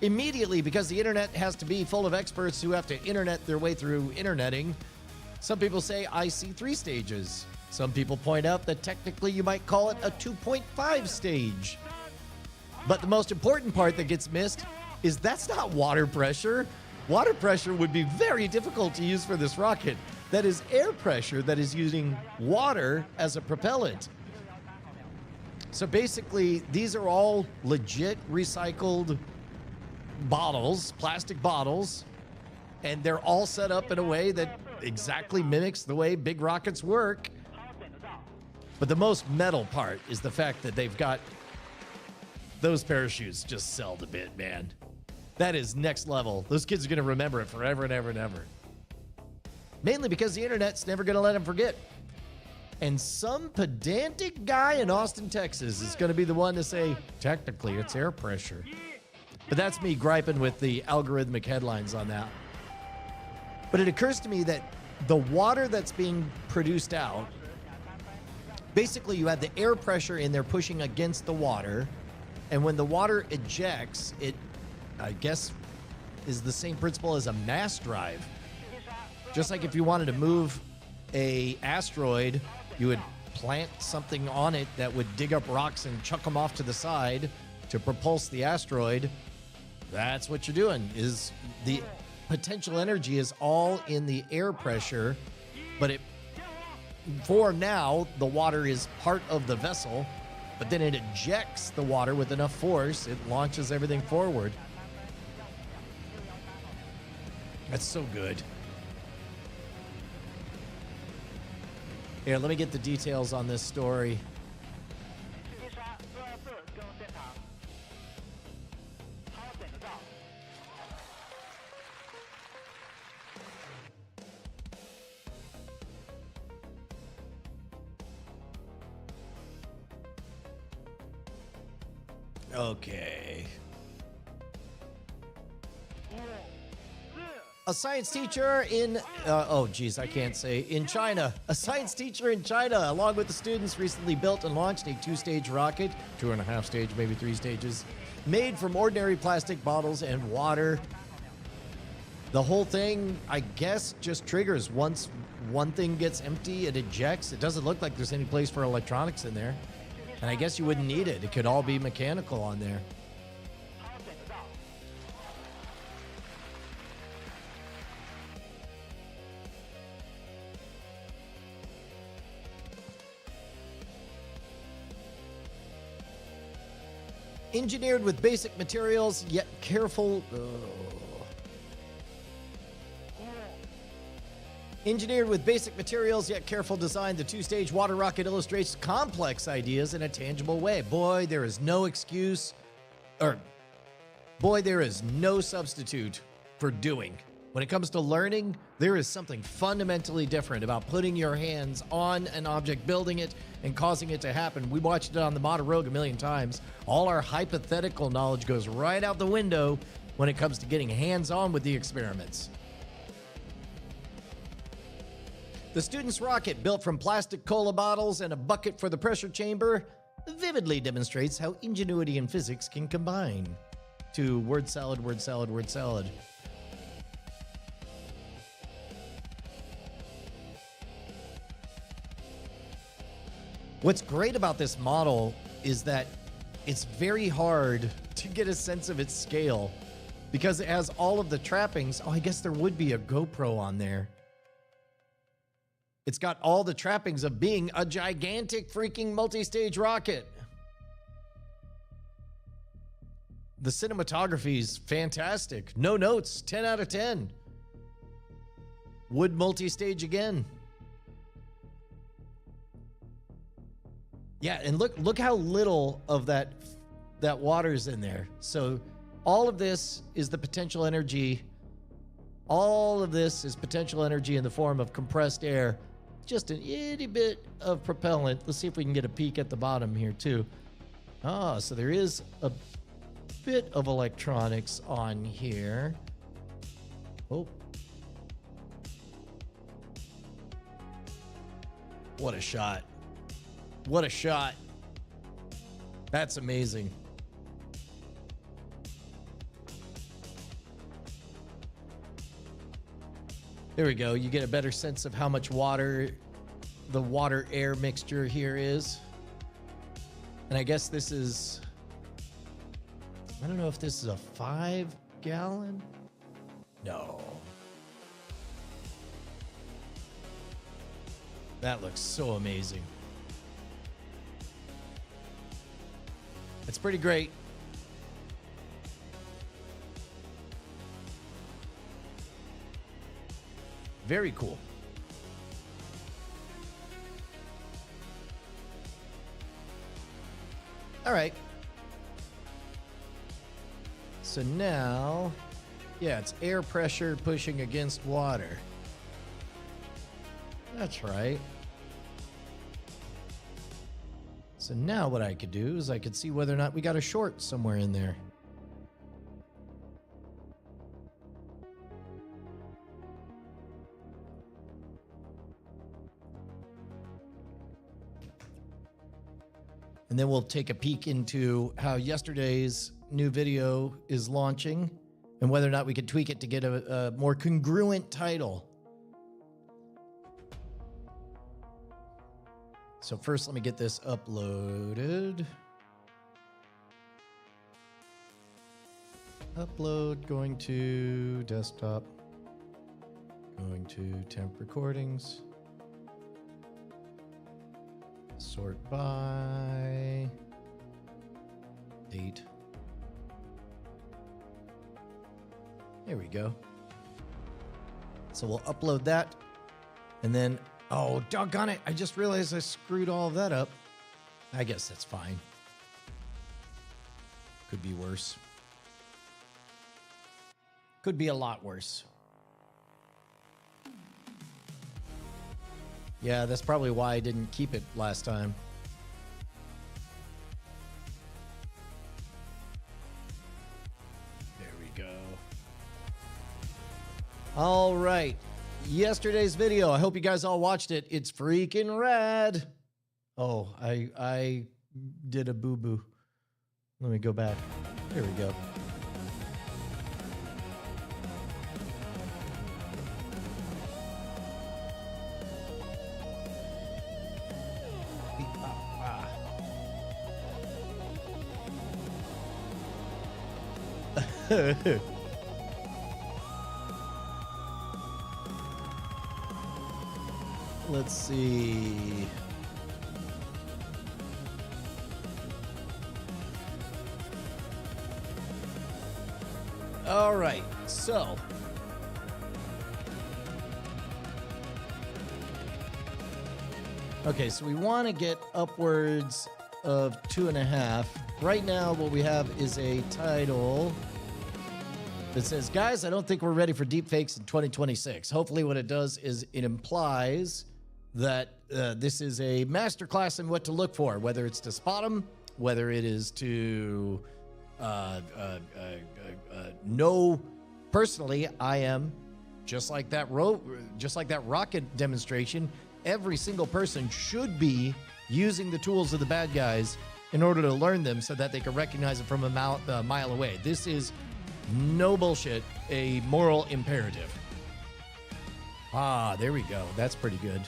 Immediately, because the internet has to be full of experts who have to internet their way through interneting, some people say I see 3 stages. Some people point out that technically you might call it a 2.5 stage. But the most important part that gets missed is that's not water pressure. Water pressure would be very difficult to use for this rocket. That is air pressure that is using water as a propellant. So basically, these are all legit recycled bottles, plastic bottles, and they're all set up in a way that exactly mimics the way big rockets work. But the most metal part is the fact that they've got those parachutes just sell the bit, man. That is next level. Those kids are going to remember it forever and ever and ever. Mainly because the internet's never going to let them forget. And some pedantic guy in Austin, Texas is going to be the one to say, technically, it's air pressure. But that's me griping with the algorithmic headlines on that. But it occurs to me that the water that's being produced out, basically you have the air pressure in there pushing against the water, And when the water ejects, it, I guess, is the same principle as a mass drive. Just like if you wanted to move a asteroid, you would plant something on it that would dig up rocks and chuck them off to the side to propulse the asteroid. That's what you're doing. Is the potential energy is all in the air pressure, but for now the water is part of the vessel, but then it ejects the water with enough force, it launches everything forward. That's so good. Here, let me get the details on this story. Okay. A science teacher in, in China. A science teacher in China, along with the students, recently built and launched a 2-stage rocket, 2.5 stage, maybe 3 stages, made from ordinary plastic bottles and water. The whole thing, I guess, just triggers once one thing gets empty, it ejects. It doesn't look like there's any place for electronics in there. And I guess you wouldn't need it. It could all be mechanical on there. Engineered with basic materials, yet careful. Engineered with basic materials, yet careful design, the 2-stage water rocket illustrates complex ideas in a tangible way. Boy, there is no excuse, there is no substitute for doing. When it comes to learning, there is something fundamentally different about putting your hands on an object, building it, and causing it to happen. We watched it on the Mata Rogue a million times. All our hypothetical knowledge goes right out the window when it comes to getting hands-on with the experiments. The student's rocket, built from plastic cola bottles and a bucket for the pressure chamber, vividly demonstrates how ingenuity and physics can combine. To word salad, word salad, word salad. What's great about this model is that it's very hard to get a sense of its scale because it has all of the trappings. Oh, I guess there would be a GoPro on there. It's got all the trappings of being a gigantic freaking multi-stage rocket. The cinematography is fantastic. No notes, 10 out of 10. Would multi-stage again. Yeah, and look how little of that water's in there. So all of this is the potential energy. All of this is potential energy in the form of compressed air. Just an itty bit of propellant. Let's see if we can get a peek at the bottom here too. Ah, so there is a bit of electronics on here. Oh. What a shot. What a shot. That's amazing. There we go. You get a better sense of how much water the water-air mixture here is. And I guess this is, I don't know if this is a 5-gallon. No. That looks so amazing. It's pretty great. Very cool. All right. So now, yeah, it's air pressure pushing against water. That's right. So now what I could do is I could see whether or not we got a short somewhere in there. And then we'll take a peek into how yesterday's new video is launching and whether or not we can tweak it to get a more congruent title. So first, let me get this uploaded. Upload, going to desktop, going to temp recordings, sort by date. There we go. So we'll upload that, and then, oh, doggone it, I just realized I screwed all of that up. I guess that's fine. Could be worse. Could be a lot worse. Yeah, that's probably why I didn't keep it last time. There we go. All right. Yesterday's video. I hope you guys all watched it. It's freaking rad. Oh, I did a boo-boo. Let me go back. There we go. Let's see. All right, so okay, so we want to get upwards of 2.5. Right now, what we have is a title that says, guys, I don't think we're ready for deepfakes in 2026. Hopefully what it does is it implies that this is a masterclass in what to look for, whether it's to spot them, whether it is to know. Personally, I am just like that rocket demonstration. Every single person should be using the tools of the bad guys in order to learn them so that they can recognize it from a mile away. This is no bullshit, a moral imperative. Ah, there we go. That's pretty good.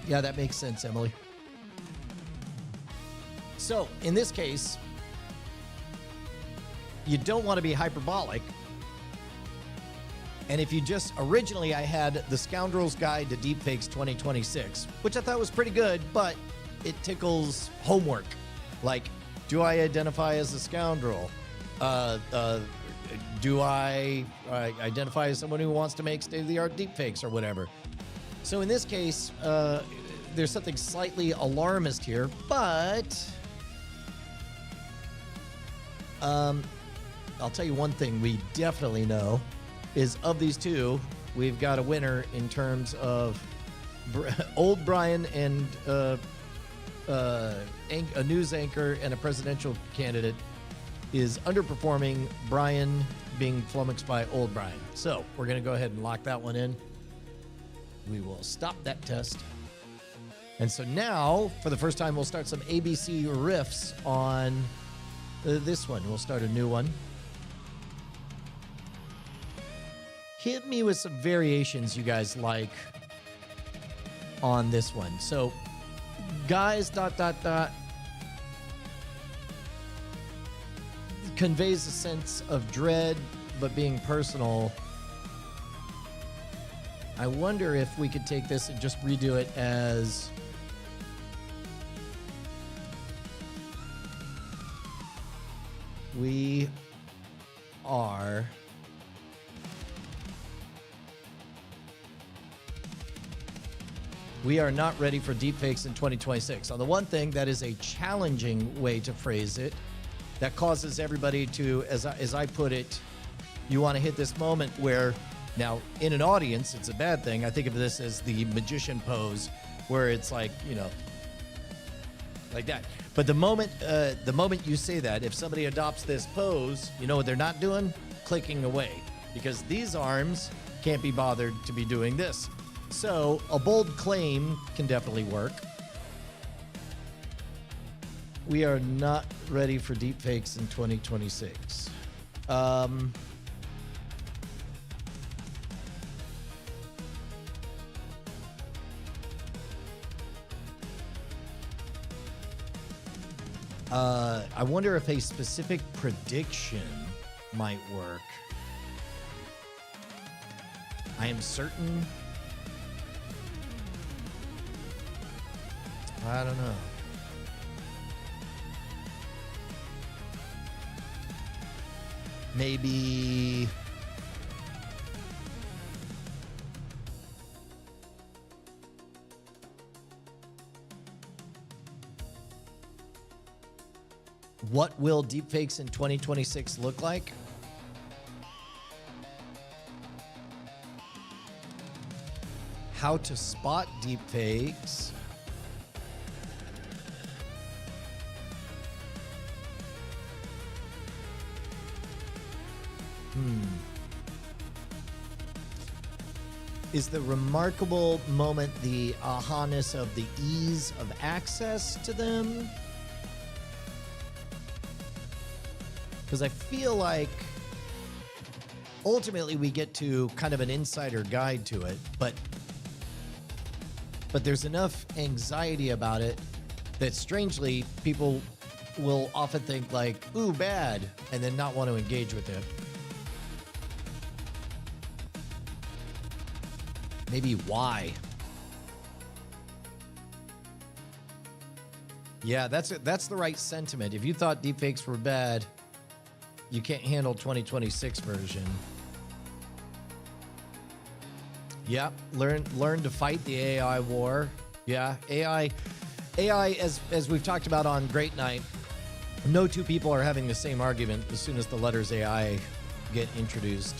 Yeah, that makes sense, Emily. So, in this case, you don't want to be hyperbolic. And if you just, originally I had the Scoundrel's Guide to Deepfakes 2026, which I thought was pretty good, but it tickles homework. Like, do I identify as a scoundrel? Do I identify as someone who wants to make state-of-the-art deepfakes or whatever? So in this case, there's something slightly alarmist here, but I'll tell you one thing we definitely know is of these two, we've got a winner in terms of old Brian and a news anchor and a presidential candidate is underperforming Brian, being flummoxed by old Brian. So we're going to go ahead and lock that one in. We will stop that test. And so now, for the first time, we'll start some ABC riffs on this one. We'll start a new one. Hit me with some variations you guys like on this one. So, guys, ... conveys a sense of dread, but being personal. I wonder if we could take this and just redo it as we are not ready for deepfakes in 2026. On the one thing, that is a challenging way to phrase it. That causes everybody to, as I put it, you want to hit this moment where, now in an audience, it's a bad thing. I think of this as the magician pose, where it's like, you know, like that. But the moment you say that, if somebody adopts this pose, you know what they're not doing? Clicking away, because these arms can't be bothered to be doing this. So a bold claim can definitely work. We are not ready for deepfakes in 2026. I wonder if a specific prediction might work. I am certain. I don't know. Maybe what will deepfakes in 2026 look like? How to spot deepfakes. Is the remarkable moment the aha-ness of the ease of access to them? Because I feel like ultimately we get to kind of an insider guide to it, but there's enough anxiety about it that strangely people will often think like, ooh, bad, and then not want to engage with it. Maybe why? Yeah, that's the right sentiment. If you thought deepfakes were bad, you can't handle 2026 version. Yeah, learn to fight the AI war. Yeah, AI as we've talked about on Great Night, no two people are having the same argument as soon as the letters AI get introduced.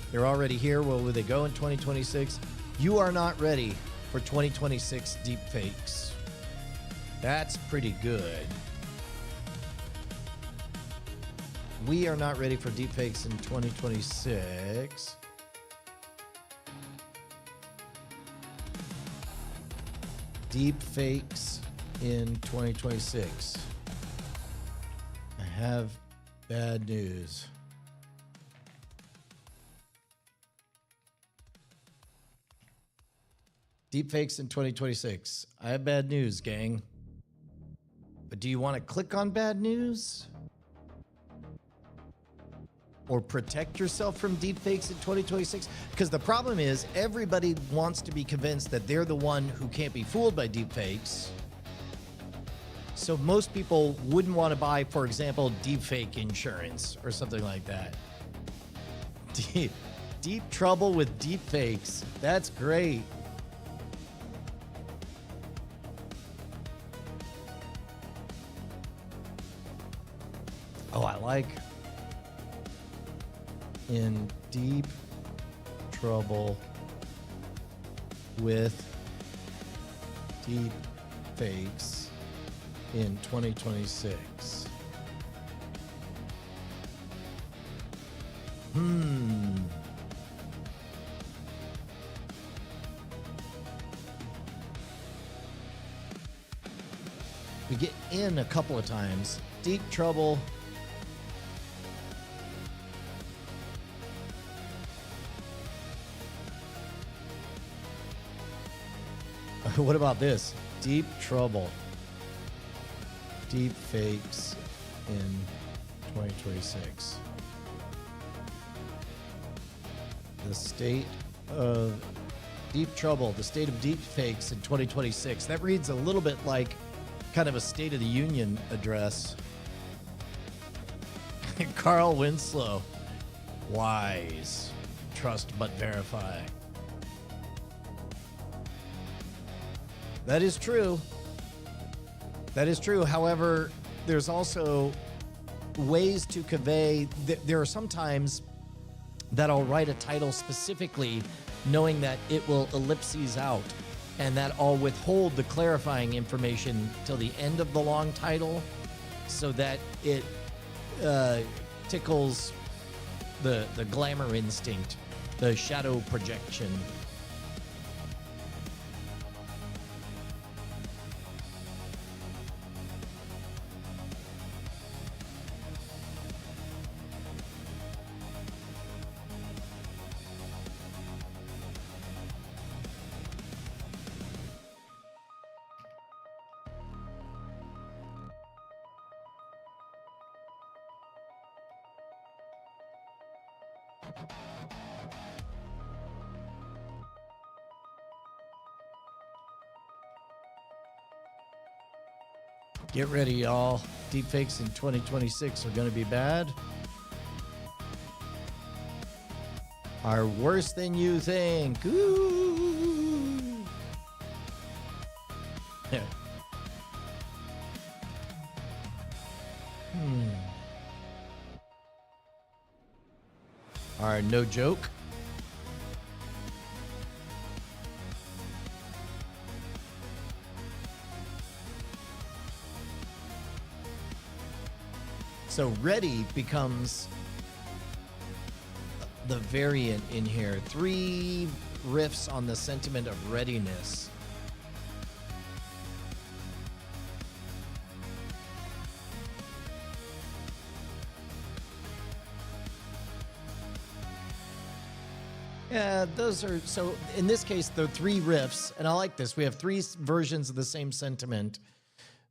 They're already here. Well, will they go in 2026? You are not ready for 2026 deepfakes. That's pretty good. We are not ready for deepfakes in 2026. Deepfakes in 2026. I have bad news. Deepfakes in 2026. I have bad news, gang. But do you want to click on bad news? Or protect yourself from deepfakes in 2026? Because the problem is everybody wants to be convinced that they're the one who can't be fooled by deepfakes. So most people wouldn't want to buy, for example, deepfake insurance or something like that. Deep trouble with deepfakes. That's great. Oh, I like in deep trouble with deep fakes in 2026. We get in a couple of times. Deep trouble. What about this? Deep trouble. Deep fakes in 2026. The state of deep trouble. The state of deep fakes in 2026. That reads a little bit like kind of a State of the Union address. Carl Winslow. Wise. Trust but verify. That is true. That is true. However, there's also ways to convey. There are some times that I'll write a title specifically knowing that it will ellipses out and that I'll withhold the clarifying information till the end of the long title so that it tickles the glamour instinct, the shadow projection Get ready, y'all. Deepfakes in 2026 are going to be bad. Are worse than you think. Ooh. Yeah. Are no joke. So ready becomes the variant in here. 3 riffs on the sentiment of readiness. Yeah, those are, so in this case, there are 3 riffs, and I like this. We have 3 versions of the same sentiment.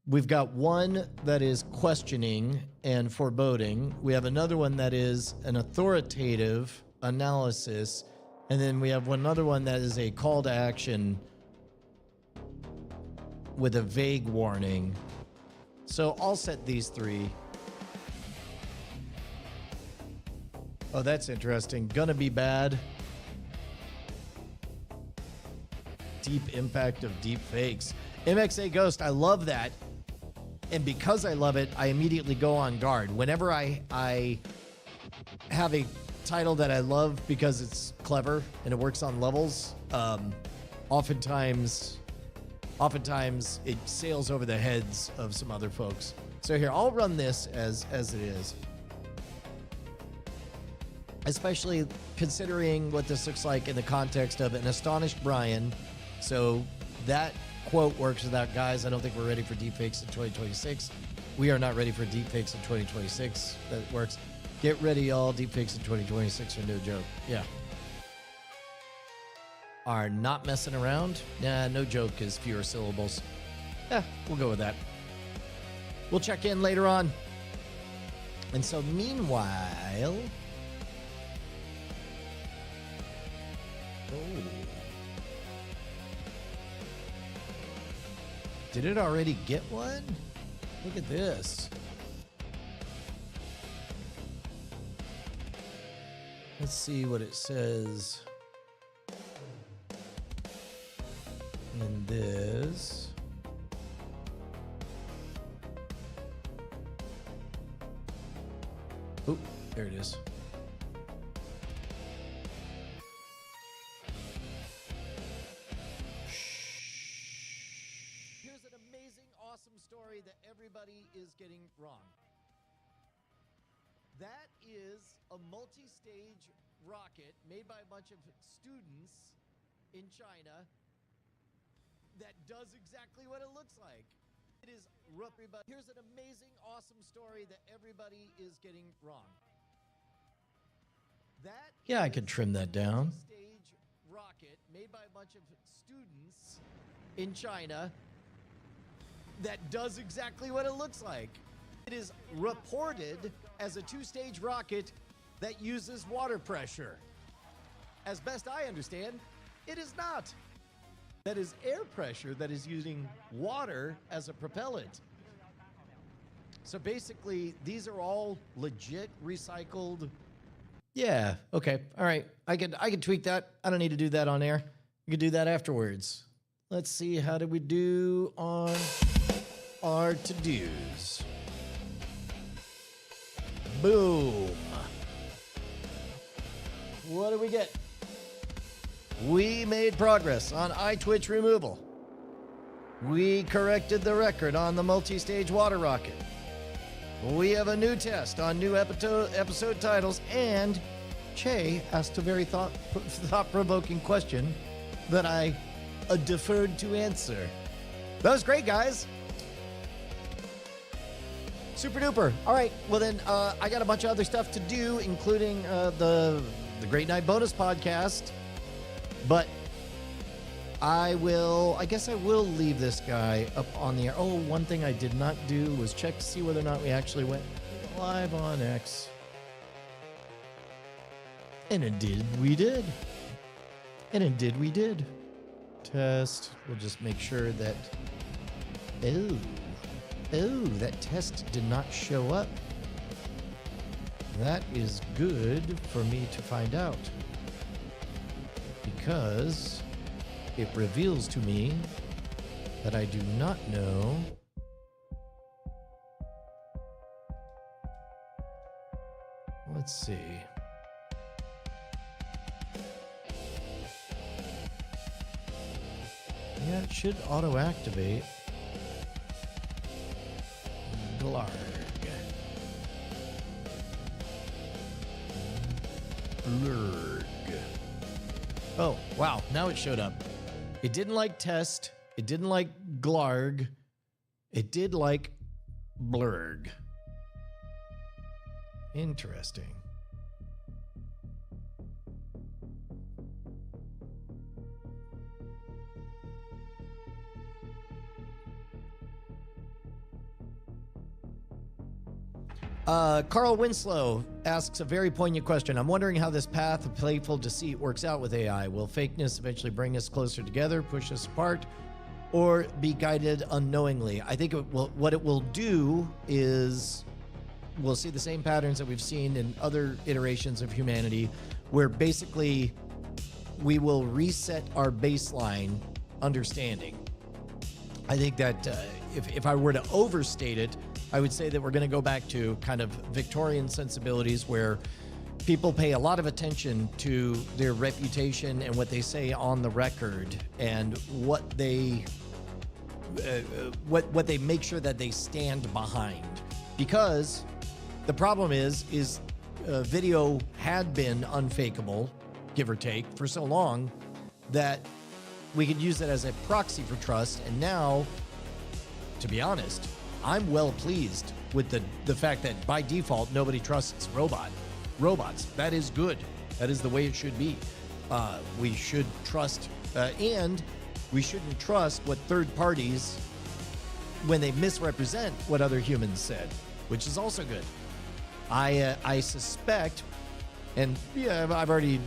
We've got one that is questioning and foreboding. We have another one that is an authoritative analysis. And then we have another one that is a call to action with a vague warning. So I'll set these 3. Oh, that's interesting. Gonna be bad. Deep impact of deep fakes. MXA Ghost, I love that. And because I love it, I immediately go on guard. Whenever I have a title that I love because it's clever and it works on levels, oftentimes it sails over the heads of some other folks. So here, I'll run this as it is. Especially considering what this looks like in the context of an astonished Brian. So that quote works without guys. I don't think we're ready for deepfakes in 2026. We are not ready for deepfakes in 2026. That works. Get ready, y'all. Deepfakes in 2026 are no joke. Yeah. Are not messing around? Nah, no joke is fewer syllables. Yeah, we'll go with that. We'll check in later on. And so meanwhile... Oh. Did it already get one? Look at this. Let's see what it says in this. Oop, there it is. Story that everybody is getting wrong. That is a multi-stage rocket made by a bunch of students in China that does exactly what it looks like. It is here's an amazing, awesome story that everybody is getting wrong. That yeah, I could trim that down. Stage rocket made by a bunch of students in China that does exactly what it looks like. It is reported as a 2-stage rocket that uses water pressure. As best I understand, it is not. That is air pressure that is using water as a propellant. So basically, these are all legit recycled. Yeah, okay, all right. I could tweak that. I don't need to do that on air. We could do that afterwards. Let's see, how did we do on our to-dos? Boom. What do we get? We made progress on iTwitch removal. We corrected the record on the multi-stage water rocket. We have a new test on new episode titles, and Che asked a very thought-provoking question that I deferred to answer. That was great, guys. Super duper. All right, well then, I got a bunch of other stuff to do, including the Great Night Bonus podcast. But I guess I will leave this guy up on the air. Oh, one thing I did not do was check to see whether or not we actually went live on X. And indeed we did. And indeed we did. Test. We'll just make sure that... Oh, that test did not show up. That is good for me to find out. Because it reveals to me that I do not know let's see. Yeah, it should auto-activate. Glarg. Blurg. Oh, wow. Now it showed up. It didn't like test. It didn't like Glarg. It did like Blurg. Interesting. Carl Winslow asks a very poignant question. I'm wondering how this path of playful deceit works out with AI. Will fakeness eventually bring us closer together, push us apart, or be guided unknowingly? I think what it will do is we'll see the same patterns that we've seen in other iterations of humanity, where basically we will reset our baseline understanding. I think that if I were to overstate it, I would say that we're going to go back to kind of Victorian sensibilities where people pay a lot of attention to their reputation and what they say on the record and what they make sure that they stand behind. Because the problem is video had been unfakeable, give or take, for so long that we could use it as a proxy for trust. And now, to be honest, I'm well pleased with the fact that by default, nobody trusts robots. That is good. That is the way it should be. We should trust, and we shouldn't trust what third parties, when they misrepresent what other humans said, which is also good. I suspect, and yeah, I've already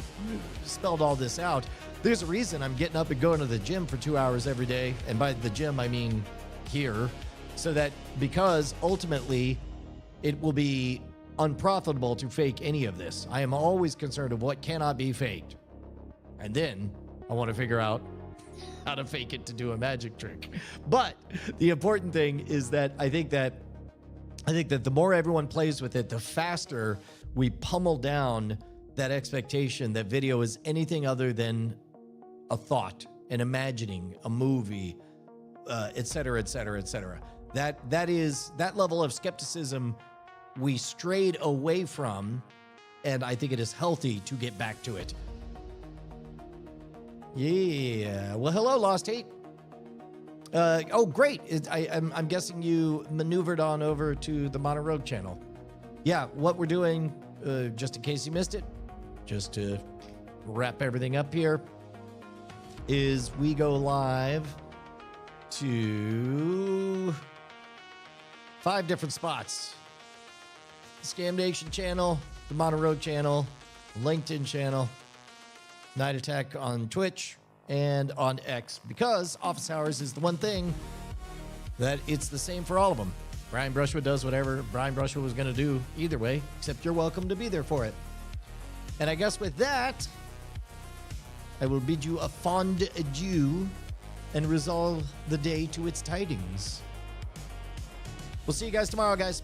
spelled all this out. There's a reason I'm getting up and going to the gym for 2 hours every day. And by the gym, I mean here. So that because ultimately it will be unprofitable to fake any of this. I am always concerned of what cannot be faked. And then I want to figure out how to fake it to do a magic trick. But the important thing is that I think that the more everyone plays with it, the faster we pummel down that expectation that video is anything other than a thought, an imagining, a movie, et cetera, et cetera, et cetera. That level of skepticism we strayed away from, and I think it is healthy to get back to it. Yeah. Well, hello, Lost Hate. Oh, great. I'm guessing you maneuvered on over to the Mono Rogue channel. Yeah, what we're doing, just in case you missed it, just to wrap everything up here, is we go live to 5 different spots. The Scam Nation channel, the Mono Rogue channel, LinkedIn channel, Night Attack on Twitch, and on X, because office hours is the one thing that it's the same for all of them. Brian Brushwood does whatever Brian Brushwood was going to do either way, except you're welcome to be there for it. And I guess with that, I will bid you a fond adieu and resolve the day to its tidings. We'll see you guys tomorrow, guys.